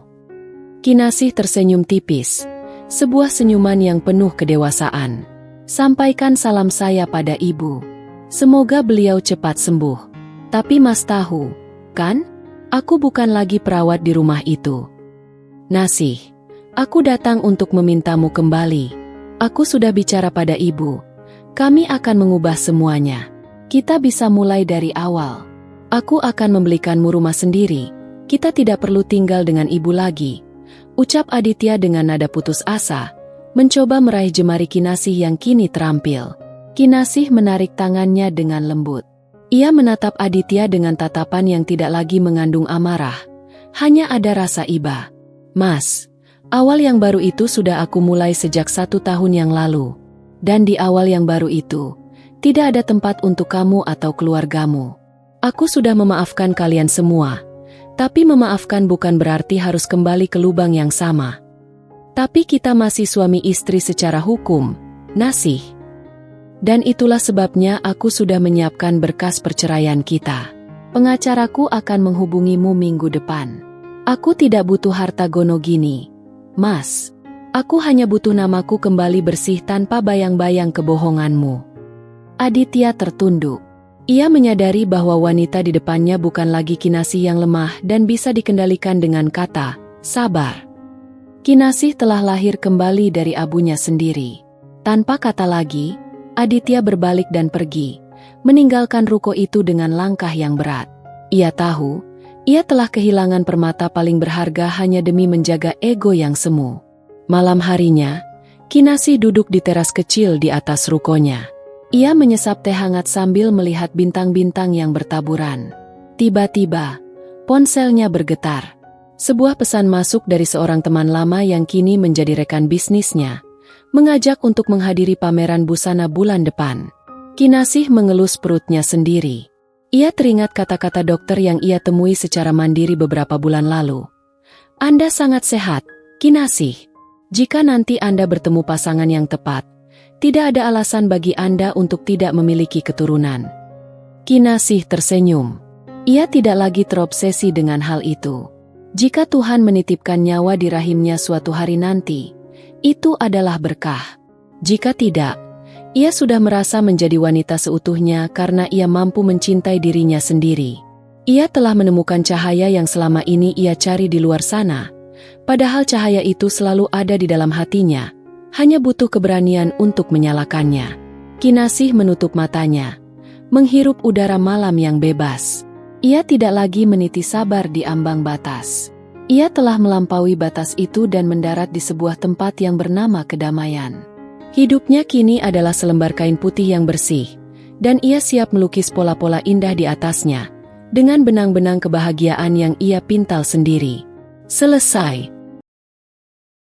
[SPEAKER 1] Kinasih tersenyum tipis. Sebuah senyuman yang penuh kedewasaan. Sampaikan salam saya pada ibu. Semoga beliau cepat sembuh. Tapi Mas tahu, kan? Aku bukan lagi perawat di rumah itu. Nasih, aku datang untuk memintamu kembali. Aku sudah bicara pada ibu. Kami akan mengubah semuanya. Kita bisa mulai dari awal. Aku akan membelikanmu rumah sendiri. Kita tidak perlu tinggal dengan ibu lagi. Ucap Aditya dengan nada putus asa, mencoba meraih jemari Kinasih yang kini terampil. Kinasih menarik tangannya dengan lembut. Ia menatap Aditya dengan tatapan yang tidak lagi mengandung amarah. Hanya ada rasa iba. Mas, awal yang baru itu sudah aku mulai sejak 1 tahun yang lalu. Dan di awal yang baru itu, tidak ada tempat untuk kamu atau keluargamu. Aku sudah memaafkan kalian semua. Tapi memaafkan bukan berarti harus kembali ke lubang yang sama. Tapi kita masih suami istri secara hukum, Nasih. Dan itulah sebabnya aku sudah menyiapkan berkas perceraian kita. Pengacaraku akan menghubungimu minggu depan. Aku tidak butuh harta gono gini, Mas. Aku hanya butuh namaku kembali bersih tanpa bayang-bayang kebohonganmu. Aditya tertunduk. Ia menyadari bahwa wanita di depannya bukan lagi Kinasih yang lemah dan bisa dikendalikan dengan kata, sabar. Kinasih telah lahir kembali dari abunya sendiri. Tanpa kata lagi, Aditya berbalik dan pergi, meninggalkan ruko itu dengan langkah yang berat. Ia tahu, ia telah kehilangan permata paling berharga hanya demi menjaga ego yang semu. Malam harinya, Kinasih duduk di teras kecil di atas rukonya. Ia menyesap teh hangat sambil melihat bintang-bintang yang bertaburan. Tiba-tiba, ponselnya bergetar. Sebuah pesan masuk dari seorang teman lama yang kini menjadi rekan bisnisnya, mengajak untuk menghadiri pameran busana bulan depan. Kinasih mengelus perutnya sendiri. Ia teringat kata-kata dokter yang ia temui secara mandiri beberapa bulan lalu. Anda sangat sehat, Kinasih. Jika nanti Anda bertemu pasangan yang tepat, tidak ada alasan bagi Anda untuk tidak memiliki keturunan. Kinasih tersenyum. Ia tidak lagi terobsesi dengan hal itu. Jika Tuhan menitipkan nyawa di rahimnya suatu hari nanti, itu adalah berkah. Jika tidak, ia sudah merasa menjadi wanita seutuhnya karena ia mampu mencintai dirinya sendiri. Ia telah menemukan cahaya yang selama ini ia cari di luar sana. Padahal cahaya itu selalu ada di dalam hatinya, hanya butuh keberanian untuk menyalakannya. Kinasih menutup matanya, menghirup udara malam yang bebas. Ia tidak lagi meniti sabar di ambang batas. Ia telah melampaui batas itu dan mendarat di sebuah tempat yang bernama kedamaian. Hidupnya kini adalah selembar kain putih yang bersih, dan ia siap melukis pola-pola indah di atasnya, dengan benang-benang kebahagiaan yang ia pintal sendiri. Selesai.